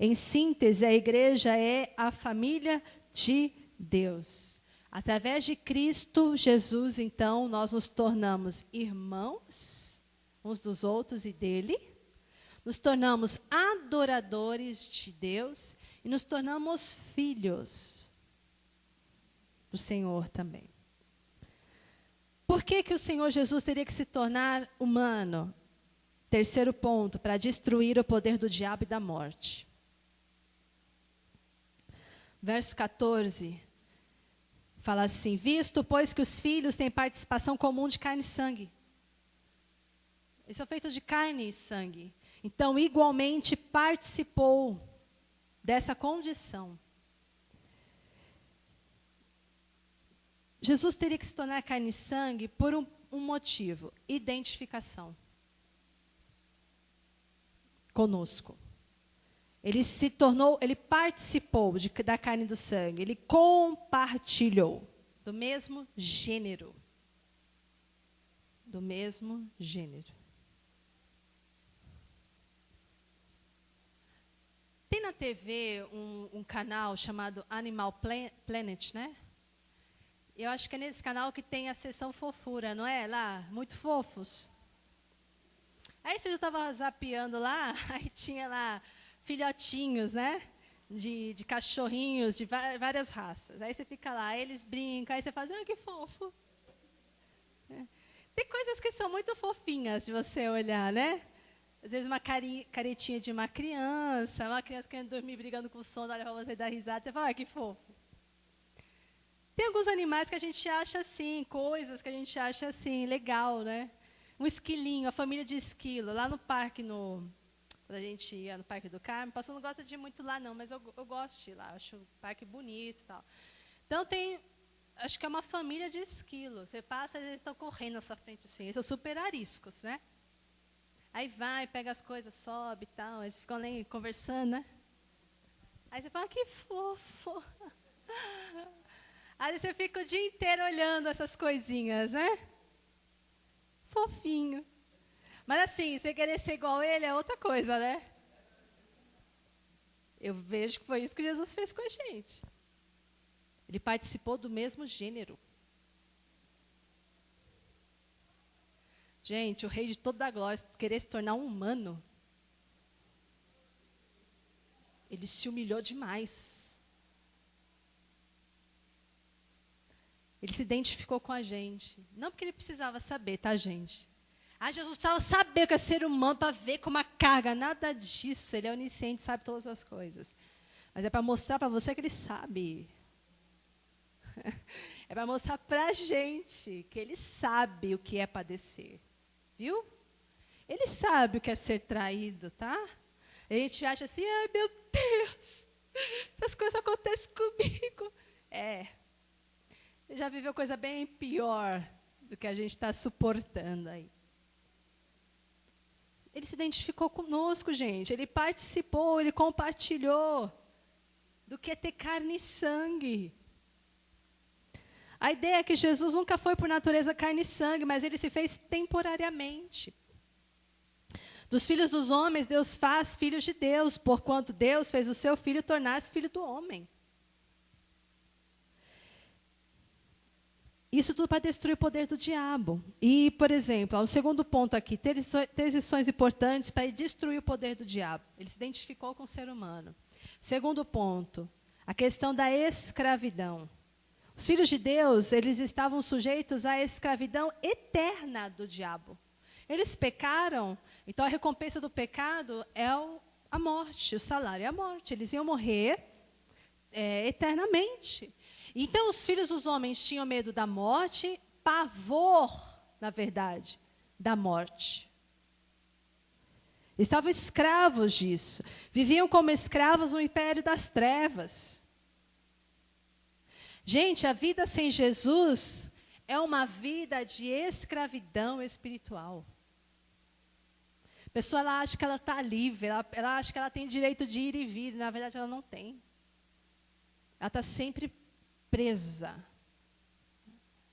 Em síntese, a igreja é a família de Deus. Através de Cristo Jesus, então, nós nos tornamos irmãos uns dos outros e dele. Nos tornamos adoradores de Deus e nos tornamos filhos do Senhor também. Por que que o Senhor Jesus teria que se tornar humano? Terceiro ponto, para destruir o poder do diabo e da morte. Verso 14, fala assim, visto, pois, que os filhos têm participação comum de carne e sangue. Eles são feitos de carne e sangue. Então, igualmente, participou dessa condição. Jesus teria que se tornar carne e sangue por um motivo, identificação conosco. Ele se tornou, ele participou da carne e do sangue, ele compartilhou do mesmo gênero. Do mesmo gênero. Tem na TV um canal chamado Animal Planet, né? Eu acho que é nesse canal que tem a seção fofura, não é? Lá, muito fofos. Aí eu estava zapeando lá, aí tinha lá filhotinhos, né? De cachorrinhos, de várias raças. Aí você fica lá, eles brincam, aí você faz, que fofo. É. Tem coisas que são muito fofinhas de você olhar, né? Às vezes uma caretinha de uma criança querendo dormir, brigando com o sono, olha para você dar risada, você fala, que fofo. Tem alguns animais que a gente acha assim, coisas que a gente acha assim, legal, né? Um esquilinho, a família de esquilo, lá no parque, quando a gente ia no Parque do Carmo, o pastor não gosta de ir muito lá não, mas eu gosto de ir lá, acho o parque bonito e tal. Então tem, acho que é uma família de esquilo, você passa, eles estão correndo na sua frente assim, eles são super ariscos, né? Aí vai, pega as coisas, sobe e tal, eles ficam ali conversando, né? Aí você fala, que fofo. Aí você fica o dia inteiro olhando essas coisinhas, né? Fofinho. Mas assim, você querer ser igual a ele é outra coisa, né? Eu vejo que foi isso que Jesus fez com a gente. Ele participou do mesmo gênero. Gente, o rei de toda a glória, querer se tornar um humano, ele se humilhou demais. Ele se identificou com a gente. Não porque ele precisava saber, tá, gente? Jesus precisava saber o que é ser humano para ver como a carga. Nada disso. Ele é onisciente, sabe todas as coisas. Mas é para mostrar para você que ele sabe. É para mostrar para a gente que ele sabe o que é padecer. Viu? Ele sabe o que é ser traído, tá? A gente acha assim, ai meu Deus, essas coisas acontecem comigo. Você já viveu coisa bem pior do que a gente está suportando aí. Ele se identificou conosco, gente. Ele participou, ele compartilhou do que é ter carne e sangue. A ideia é que Jesus nunca foi por natureza carne e sangue, mas ele se fez temporariamente. Dos filhos dos homens, Deus faz filhos de Deus, porquanto Deus fez o seu filho tornar-se filho do homem. Isso tudo para destruir o poder do diabo. E, por exemplo, o segundo ponto aqui, três lições importantes para destruir o poder do diabo. Ele se identificou com o ser humano. Segundo ponto, a questão da escravidão. Os filhos de Deus, eles estavam sujeitos à escravidão eterna do diabo. Eles pecaram, então a recompensa do pecado é a morte, o salário é a morte. Eles iam morrer eternamente. Então, os filhos dos homens tinham medo da morte, pavor, na verdade, da morte. Estavam escravos disso. Viviam como escravos no império das trevas. Gente, a vida sem Jesus é uma vida de escravidão espiritual. A pessoa ela acha que ela está livre, ela acha que ela tem direito de ir e vir. Na verdade, ela não tem. Ela está sempre presa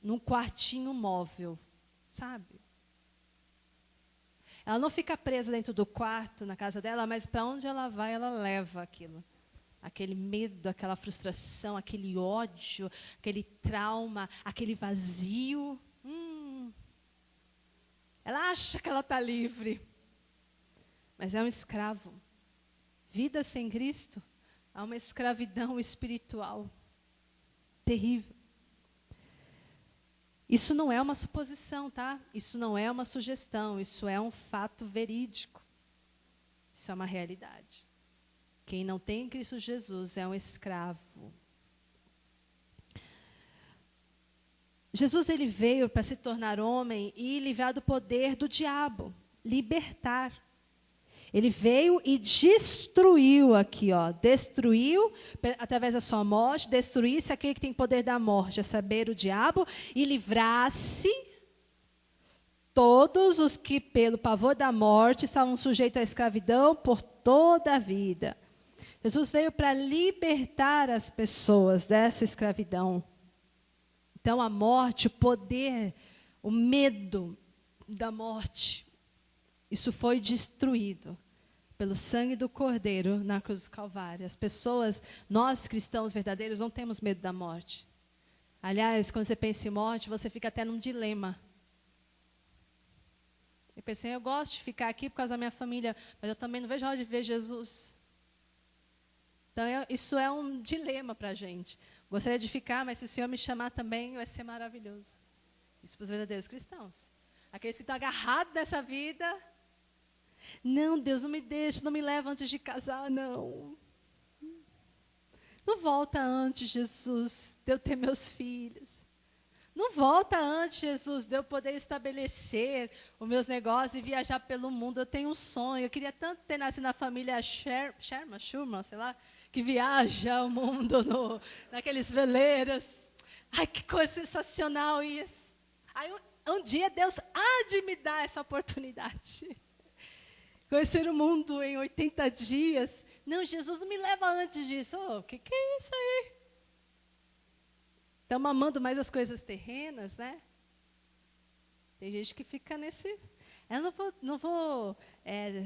num quartinho móvel, sabe? Ela não fica presa dentro do quarto, na casa dela, mas para onde ela vai, ela leva aquilo. Aquele medo, aquela frustração, aquele ódio, aquele trauma, aquele vazio. Ela acha que ela está livre, mas é um escravo. Vida sem Cristo é uma escravidão espiritual terrível. Isso não é uma suposição, tá? Isso não é uma sugestão, isso é um fato verídico. Isso é uma realidade. Quem não tem Cristo Jesus é um escravo. Jesus ele veio para se tornar homem e livrar do poder do diabo, libertar. Ele veio e destruiu aqui, destruiu através da sua morte, destruísse aquele que tem poder da morte, a saber, o diabo, e livrasse todos os que, pelo pavor da morte, estavam sujeitos à escravidão por toda a vida. Jesus veio para libertar as pessoas dessa escravidão. Então, a morte, o poder, o medo da morte, isso foi destruído pelo sangue do Cordeiro na cruz do Calvário. As pessoas, nós cristãos verdadeiros, não temos medo da morte. Aliás, quando você pensa em morte, você fica até num dilema. Eu pensei, eu gosto de ficar aqui por causa da minha família, mas eu também não vejo a hora de ver Jesus. Então, isso é um dilema para a gente. Gostaria de ficar, mas se o Senhor me chamar também, vai ser maravilhoso. Isso para os verdadeiros cristãos. Aqueles que estão agarrados nessa vida. Não, Deus, não me deixa, não me leva antes de casar, não. Não volta antes, Jesus, de eu ter meus filhos. Não volta antes, Jesus, de eu poder estabelecer os meus negócios e viajar pelo mundo. Eu tenho um sonho, eu queria tanto ter nascido na família Sherman, sei lá, que viaja o mundo naqueles veleiros. Ai, que coisa sensacional isso. Aí um dia Deus há de me dar essa oportunidade. Conhecer o mundo em 80 dias. Não, Jesus, não me leva antes disso. O que é isso aí? Estamos amando mais as coisas terrenas, né? Tem gente que fica nesse... Eu não vou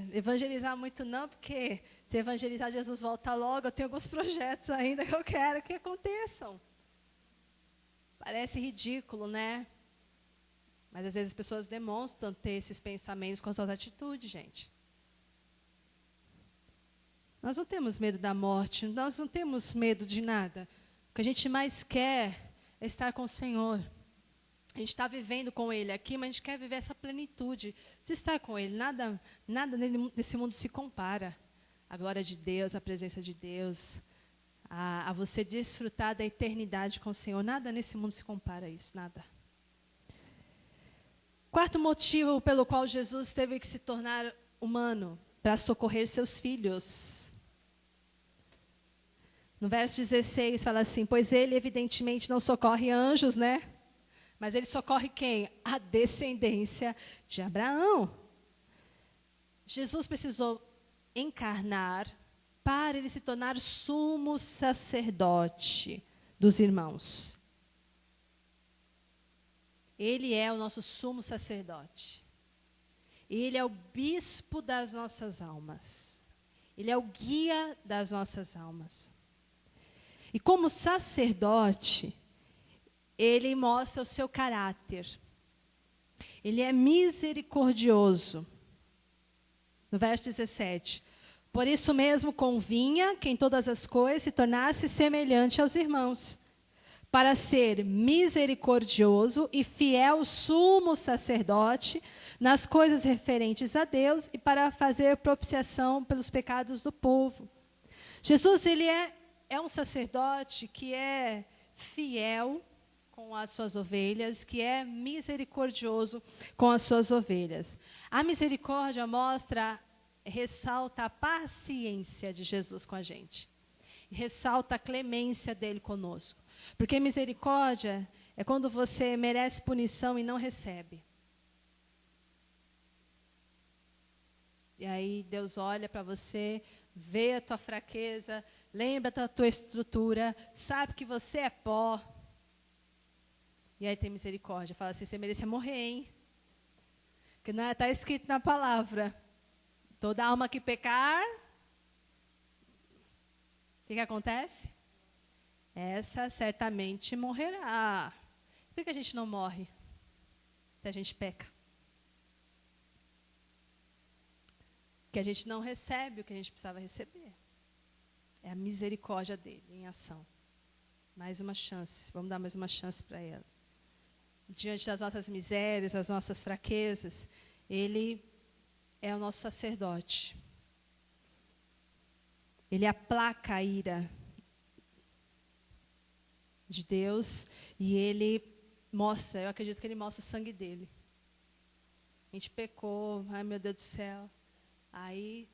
evangelizar muito não, porque se evangelizar Jesus volta logo, eu tenho alguns projetos ainda que eu quero que aconteçam. Parece ridículo, né? Mas às vezes as pessoas demonstram ter esses pensamentos com suas atitudes, gente. Nós não temos medo da morte, nós não temos medo de nada. O que a gente mais quer é estar com o Senhor. A gente está vivendo com Ele aqui, mas a gente quer viver essa plenitude de estar com Ele. Nada nesse mundo se compara à glória de Deus, à presença de Deus, a você desfrutar da eternidade com o Senhor. Nada nesse mundo se compara a isso, nada. Quarto motivo pelo qual Jesus teve que se tornar humano, para socorrer seus filhos. No verso 16 fala assim, pois ele evidentemente não socorre anjos, né? Mas ele socorre quem? A descendência de Abraão. Jesus precisou encarnar para ele se tornar sumo sacerdote dos irmãos. Ele é o nosso sumo sacerdote. Ele é o bispo das nossas almas. Ele é o guia das nossas almas. E como sacerdote, ele mostra o seu caráter. Ele é misericordioso. No verso 17. Por isso mesmo convinha que em todas as coisas se tornasse semelhante aos irmãos, para ser misericordioso e fiel sumo sacerdote nas coisas referentes a Deus e para fazer propiciação pelos pecados do povo. Jesus, ele é um sacerdote que é fiel com as suas ovelhas, que é misericordioso com as suas ovelhas. A misericórdia ressalta a paciência de Jesus com a gente. Ressalta a clemência dele conosco. Porque misericórdia é quando você merece punição e não recebe. E aí Deus olha para você, vê a tua fraqueza, lembra da tua estrutura, sabe que você é pó. E aí tem misericórdia, fala assim, você merecia morrer, hein? Porque não está escrito na palavra. Toda alma que pecar, o que acontece? Essa certamente morrerá. Por que a gente não morre se a gente peca? Porque a gente não recebe o que a gente precisava receber. É a misericórdia dele em ação. Mais uma chance, vamos dar mais uma chance para ela. Diante das nossas misérias, das nossas fraquezas, ele é o nosso sacerdote. Ele aplaca a ira de Deus e ele mostra, eu acredito que ele mostra o sangue dele. A gente pecou, ai meu Deus do céu. Aí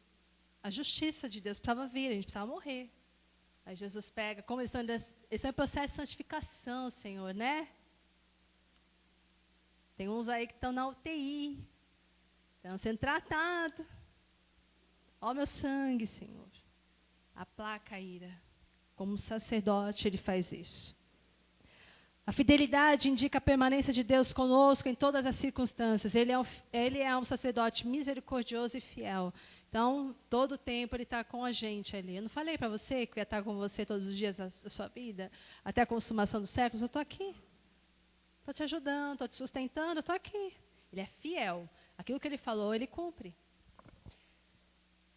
a justiça de Deus precisava vir, a gente precisava morrer. Aí Jesus pega, como eles estão em processo de santificação, Senhor, né? Tem uns aí que estão na UTI, estão sendo tratados. Ó meu sangue, Senhor. Aplaca a ira. Como sacerdote, ele faz isso. A fidelidade indica a permanência de Deus conosco em todas as circunstâncias. Ele é um sacerdote misericordioso e fiel. Então, todo o tempo ele está com a gente ali. Eu não falei para você que eu ia estar com você todos os dias da sua vida, até a consumação dos séculos? Eu estou aqui. Estou te ajudando, estou te sustentando, eu estou aqui. Ele é fiel. Aquilo que ele falou, ele cumpre.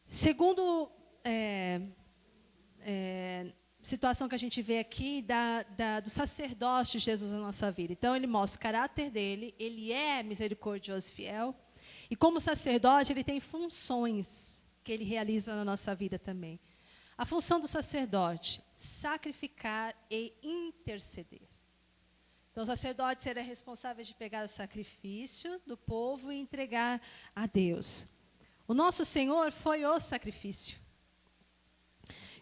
Segundo situação que a gente vê aqui do sacerdote de Jesus na nossa vida. Então, ele mostra o caráter dele, ele é misericordioso e fiel. E como sacerdote, ele tem funções que ele realiza na nossa vida também. A função do sacerdote, sacrificar e interceder. Então, o sacerdote será responsável de pegar o sacrifício do povo e entregar a Deus. O nosso Senhor foi o sacrifício.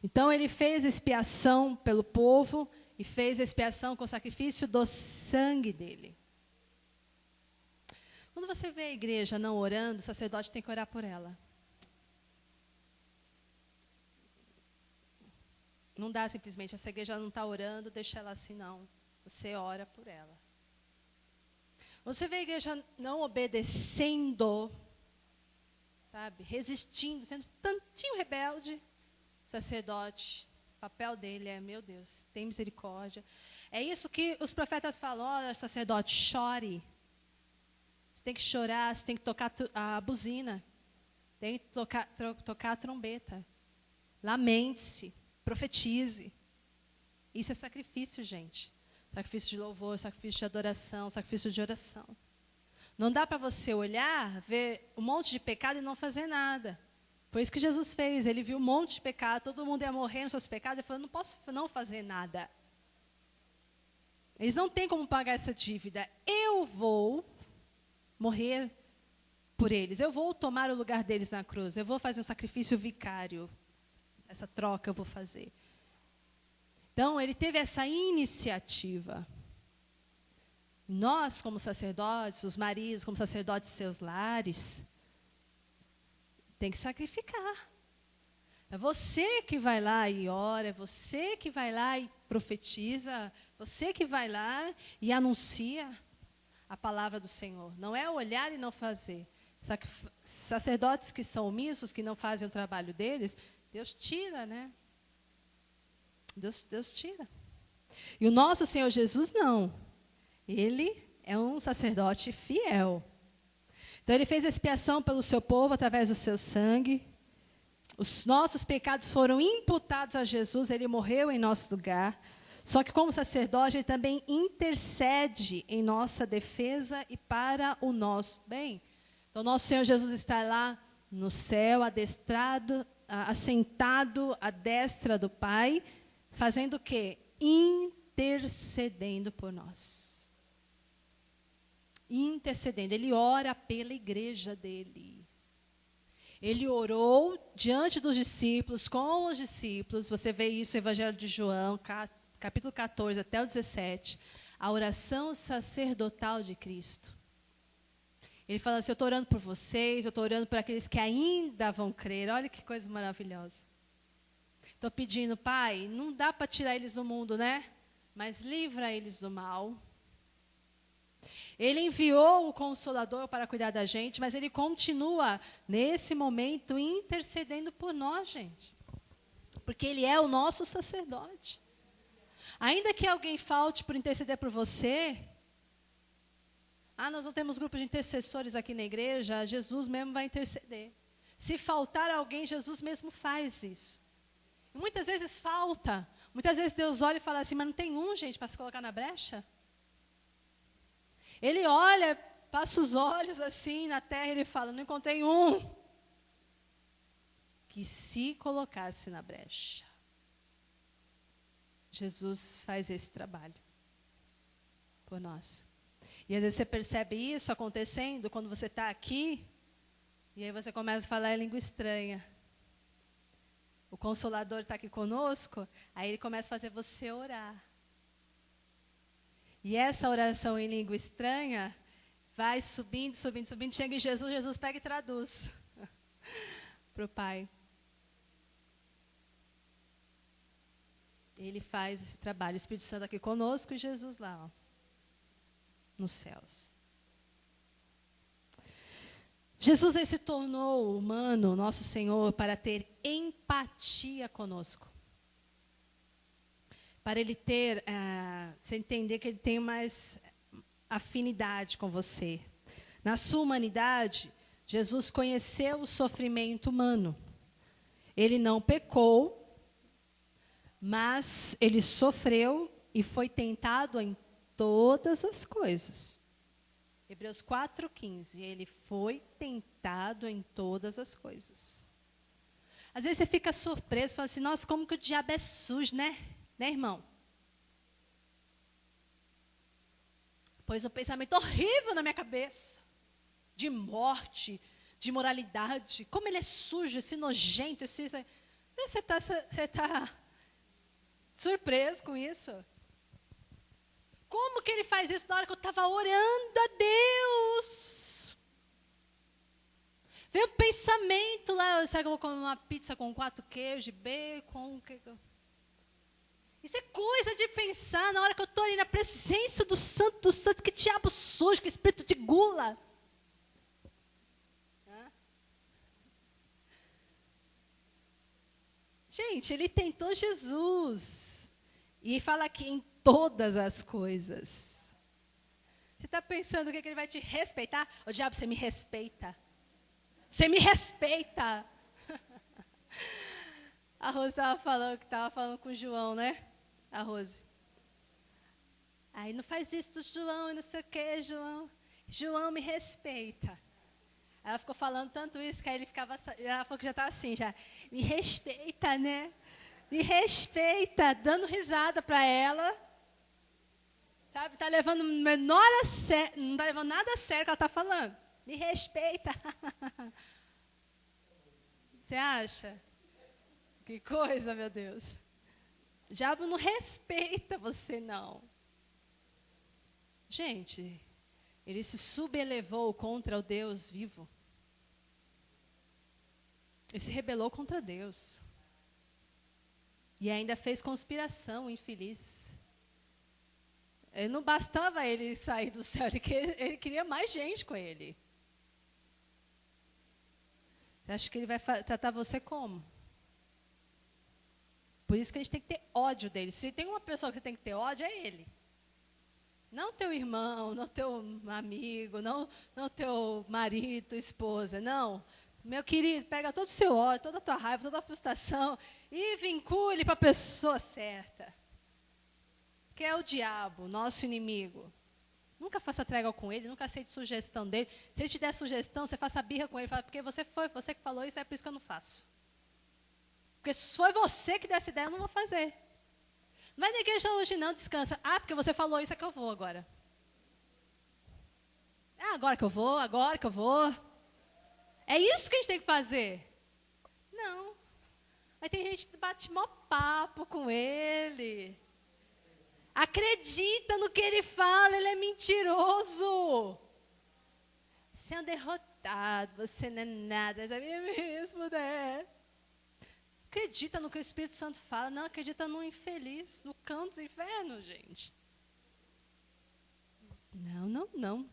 Então, ele fez expiação pelo povo e fez expiação com o sacrifício do sangue dele. Quando você vê a igreja não orando, o sacerdote tem que orar por ela. Não dá simplesmente, essa igreja não está orando, deixa ela assim, não. Você ora por ela. Você vê a igreja não obedecendo, sabe, resistindo, sendo tantinho rebelde, sacerdote, o papel dele é, meu Deus, tem misericórdia. É isso que os profetas falam, olha, sacerdote, chore. Você tem que chorar, você tem que tocar a buzina, tem que tocar a trombeta. Lamente-se, profetize. Isso é sacrifício, gente. Sacrifício de louvor, sacrifício de adoração, sacrifício de oração. Não dá para você olhar, ver um monte de pecado e não fazer nada. Foi isso que Jesus fez. Ele viu um monte de pecado, todo mundo ia morrer nos seus pecados. Ele falou, não posso não fazer nada. Eles não têm como pagar essa dívida. Eu vou morrer por eles. Eu vou tomar o lugar deles na cruz. Eu vou fazer um sacrifício vicário. Essa troca eu vou fazer. Então, ele teve essa iniciativa. Nós, como sacerdotes, os maridos, como sacerdotes de seus lares, tem que sacrificar. É você que vai lá e ora, é você que vai lá e profetiza, você que vai lá e anuncia a palavra do Senhor. Não é olhar e não fazer. Sacerdotes que são omissos, que não fazem o trabalho deles, Deus tira, né? Deus tira. E o nosso Senhor Jesus não. Ele é um sacerdote fiel. Então, ele fez expiação pelo seu povo através do seu sangue. Os nossos pecados foram imputados a Jesus, ele morreu em nosso lugar. Só que como sacerdote, ele também intercede em nossa defesa e para o nosso bem. Então, nosso Senhor Jesus está lá no céu, adestrado, assentado à destra do Pai, fazendo o quê? Intercedendo por nós. Intercedendo. Ele ora pela igreja dele. Ele orou diante dos discípulos, com os discípulos. Você vê isso no Evangelho de João, capítulo 14 até o 17. A oração sacerdotal de Cristo. Ele fala assim, eu estou orando por vocês, eu estou orando por aqueles que ainda vão crer. Olha que coisa maravilhosa. Estou pedindo, Pai, não dá para tirar eles do mundo, né? Mas livra eles do mal. Ele enviou o Consolador para cuidar da gente, mas Ele continua, nesse momento, intercedendo por nós, gente. Porque Ele é o nosso sacerdote. Ainda que alguém falte por interceder por você, nós não temos grupo de intercessores aqui na igreja, Jesus mesmo vai interceder. Se faltar alguém, Jesus mesmo faz isso. E muitas vezes falta. Muitas vezes Deus olha e fala assim, mas não tem um, gente, para se colocar na brecha? Ele olha, passa os olhos assim na terra e ele fala, não encontrei um que se colocasse na brecha. Jesus faz esse trabalho por nós. E às vezes você percebe isso acontecendo quando você está aqui, e aí você começa a falar em língua estranha. O Consolador está aqui conosco, aí ele começa a fazer você orar. E essa oração em língua estranha vai subindo, subindo, subindo, chega em Jesus, Jesus pega e traduz para o Pai. Ele faz esse trabalho, o Espírito Santo aqui conosco e Jesus lá, ó, nos céus. Jesus ele se tornou humano, nosso Senhor, para ter empatia conosco. Para ele ter, você entender que ele tem mais afinidade com você. Na sua humanidade, Jesus conheceu o sofrimento humano. Ele não pecou, mas ele sofreu e foi tentado em todas as coisas. Hebreus 4:15, ele foi tentado em todas as coisas. Às vezes você fica surpreso, fala assim, nossa, como que o diabo é sujo, né? Né, irmão? Pôs um pensamento horrível na minha cabeça, de morte, de imoralidade. Como ele é sujo, esse nojento, esse... Você está surpreso com isso? Como que ele faz isso na hora que eu estava orando a Deus? Veio um pensamento lá, será que eu vou comer uma pizza com 4 queijos, de bacon? Isso é coisa de pensar na hora que eu estou ali na presença do Santo, que diabo sujo, que espírito de gula. Gente, ele tentou Jesus. E fala aqui em todas as coisas. Você está pensando o que ele vai te respeitar? Ô diabo, você me respeita. Você me respeita. A Rose estava falando com o João, né? A Rose. Aí não faz isso do João e não sei o que, João. João me respeita. Ela ficou falando tanto isso que aí ela falou que já está assim, já. Me respeita, né? Me respeita, dando risada para ela. Sabe, tá levando menor a sério, não está levando nada a sério que ela está falando. Me respeita. Você acha? Que coisa, meu Deus. O diabo não respeita você, não. Gente, ele se subelevou contra o Deus vivo. Ele se rebelou contra Deus. E ainda fez conspiração infeliz. Não bastava ele sair do céu, ele queria mais gente com ele. Você acha que ele vai tratar você como? Por isso que a gente tem que ter ódio dele. Se tem uma pessoa que você tem que ter ódio, é ele. Não teu irmão, não teu amigo, não teu marido, tua esposa, não. Meu querido, pega todo o seu ódio, toda a tua raiva, toda a frustração e vincule para a pessoa certa. Porque é o diabo, nosso inimigo. Nunca faça trégua com ele, nunca aceite sugestão dele. Se ele te der sugestão, você faça birra com ele. Fala, porque você que falou isso, é por isso que eu não faço. Porque se foi você que deu essa ideia, eu não vou fazer. Não vai na igreja hoje não, descansa. Ah, porque você falou isso, é que eu vou agora. Ah, agora que eu vou. É isso que a gente tem que fazer. Não. Aí tem gente que bate mó papo com ele. Acredita no que ele fala, ele é mentiroso. Você é um derrotado, você não é nada, é mesmo, né? Acredita no que o Espírito Santo fala, não acredita no infeliz, no canto do inferno, gente. Não.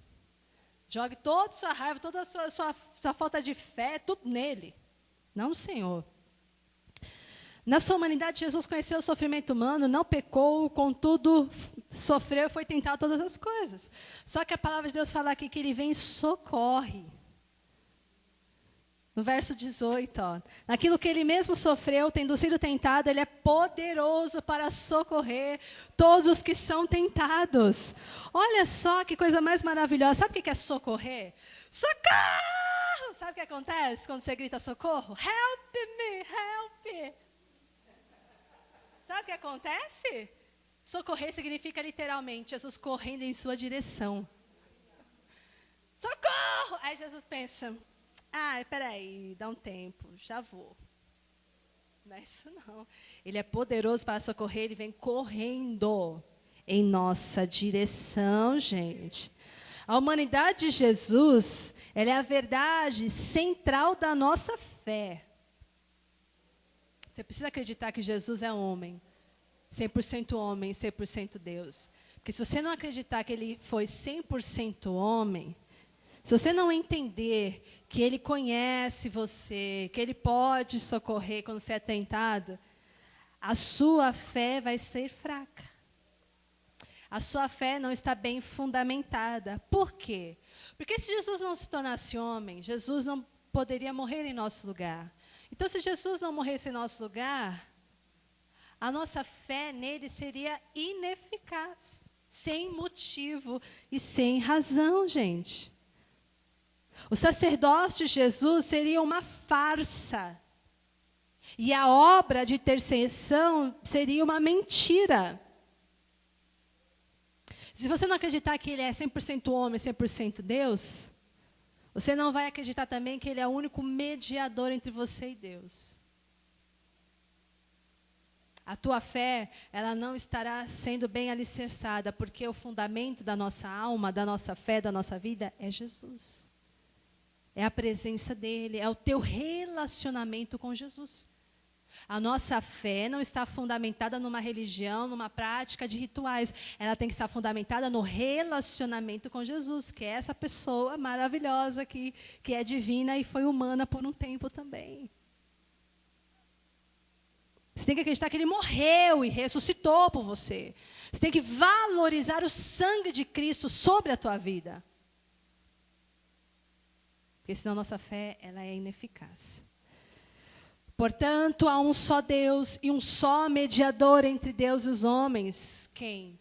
Jogue toda a sua raiva, toda a sua falta de fé, tudo nele. Não, Senhor. Na sua humanidade, Jesus conheceu o sofrimento humano, não pecou, contudo, sofreu e foi tentado todas as coisas. Só que a palavra de Deus fala aqui que ele vem e socorre. No verso 18, ó, naquilo que ele mesmo sofreu, tendo sido tentado, ele é poderoso para socorrer todos os que são tentados. Olha só que coisa mais maravilhosa. Sabe o que é socorrer? Socorro! Sabe o que acontece quando você grita socorro? Help me, help! Sabe o que acontece? Socorrer significa literalmente Jesus correndo em sua direção. Socorro! Aí Jesus pensa, peraí, dá um tempo, já vou. Não é isso não. Ele é poderoso para socorrer, ele vem correndo em nossa direção, gente. A humanidade de Jesus, ela é a verdade central da nossa fé. Você precisa acreditar que Jesus é homem, 100% Deus. Porque se você não acreditar que ele foi 100% homem, se você não entender que ele conhece você, que ele pode socorrer quando você é tentado, a sua fé vai ser fraca. A sua fé não está bem fundamentada. Por quê? Porque se Jesus não se tornasse homem, Jesus não poderia morrer em nosso lugar. Então, se Jesus não morresse em nosso lugar, a nossa fé nele seria ineficaz, sem motivo e sem razão, gente. O sacerdócio de Jesus seria uma farsa. E a obra de intercessão seria uma mentira. Se você não acreditar que ele é 100% homem, 100% Deus, você não vai acreditar também que ele é o único mediador entre você e Deus. A tua fé, ela não estará sendo bem alicerçada, porque o fundamento da nossa alma, da nossa fé, da nossa vida é Jesus. É a presença dele, é o teu relacionamento com Jesus. A nossa fé não está fundamentada numa religião, numa prática de rituais. Ela tem que estar fundamentada no relacionamento com Jesus, que é essa pessoa maravilhosa que é divina e foi humana por um tempo também. Você tem que acreditar que ele morreu e ressuscitou por você. Você tem que valorizar o sangue de Cristo sobre a tua vida. Porque senão nossa fé ela é ineficaz. Portanto, há um só Deus e um só mediador entre Deus e os homens. Quem?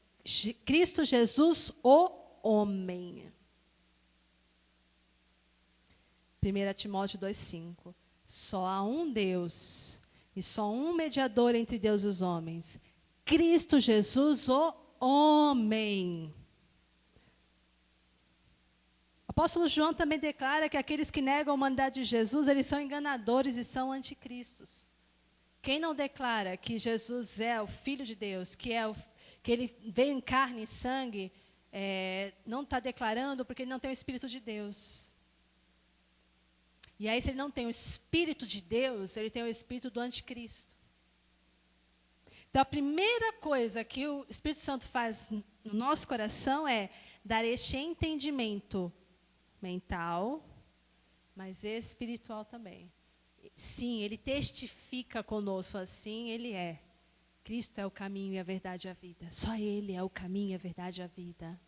Cristo Jesus, o homem. 1 Timóteo 2,5. Só há um Deus e só um mediador entre Deus e os homens. Cristo Jesus, o homem. O apóstolo João também declara que aqueles que negam a humanidade de Jesus, eles são enganadores e são anticristos. Quem não declara que Jesus é o Filho de Deus, que ele veio em carne e sangue, não está declarando porque ele não tem o Espírito de Deus. E aí, se ele não tem o Espírito de Deus, ele tem o Espírito do anticristo. Então, a primeira coisa que o Espírito Santo faz no nosso coração é dar este entendimento mental, mas espiritual também. Sim, ele testifica conosco, assim ele é. Cristo é o caminho e a verdade e a vida. Só ele é o caminho e a verdade e a vida.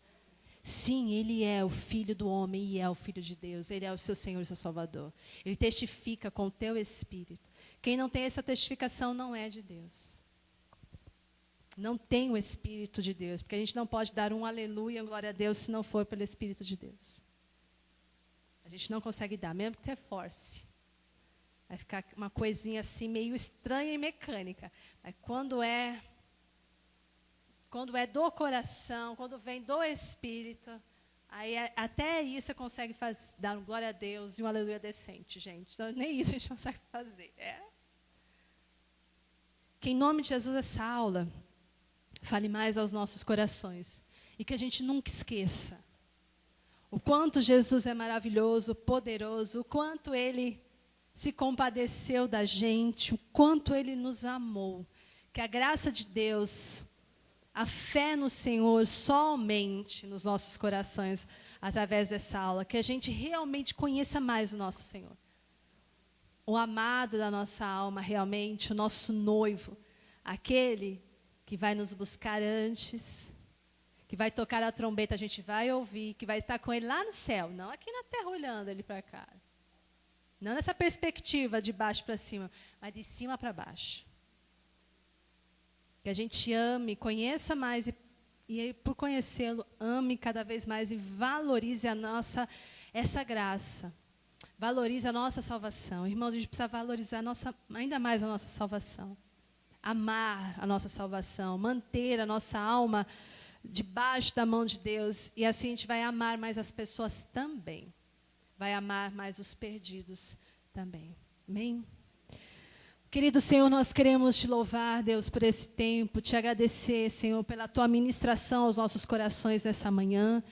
Sim, ele é o Filho do homem e é o Filho de Deus. Ele é o seu Senhor e seu Salvador. Ele testifica com o teu espírito. Quem não tem essa testificação não é de Deus. não tem o Espírito de Deus, porque a gente não pode dar um aleluia, glória a Deus, se não for pelo Espírito de Deus. A gente não consegue dar, mesmo que você force. Vai ficar uma coisinha assim, meio estranha e mecânica. Mas quando é do coração, quando vem do Espírito, aí até isso você consegue dar um glória a Deus e um aleluia decente, gente. Então, nem isso a gente consegue fazer. Que em nome de Jesus essa aula fale mais aos nossos corações. E que a gente nunca esqueça o quanto Jesus é maravilhoso, poderoso, o quanto Ele se compadeceu da gente, o quanto Ele nos amou. Que a graça de Deus, a fé no Senhor só aumente nos nossos corações através dessa aula. Que a gente realmente conheça mais o nosso Senhor. O amado da nossa alma realmente, o nosso noivo. Aquele que vai nos buscar antes, que vai tocar a trombeta, a gente vai ouvir, que vai estar com Ele lá no céu, não aqui na terra olhando Ele para cá. Não nessa perspectiva de baixo para cima, mas de cima para baixo. Que a gente ame, conheça mais e por conhecê-lo, ame cada vez mais e valorize essa graça. Valorize a nossa salvação. Irmãos, a gente precisa valorizar ainda mais a nossa salvação. Amar a nossa salvação, manter a nossa alma debaixo da mão de Deus. E assim a gente vai amar mais as pessoas também. Vai amar mais os perdidos também. Amém? Querido Senhor, nós queremos te louvar, Deus, por esse tempo, te agradecer, Senhor, pela tua ministração aos nossos corações nessa manhã.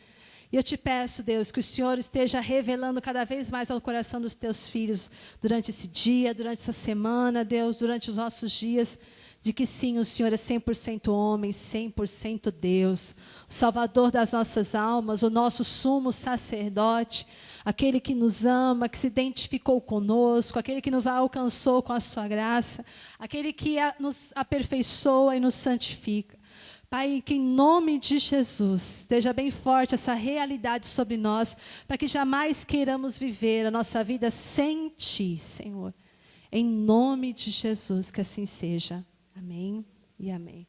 E eu te peço, Deus, que o Senhor esteja revelando cada vez mais ao coração dos teus filhos durante esse dia, durante essa semana, Deus, durante os nossos dias, de que sim, o Senhor é 100% homem, 100% Deus, o Salvador das nossas almas, o nosso sumo sacerdote, aquele que nos ama, que se identificou conosco, aquele que nos alcançou com a sua graça, aquele que nos aperfeiçoa e nos santifica. Pai, que em nome de Jesus, esteja bem forte essa realidade sobre nós, para que jamais queiramos viver a nossa vida sem Ti, Senhor. Em nome de Jesus, que assim seja. Amém e amém.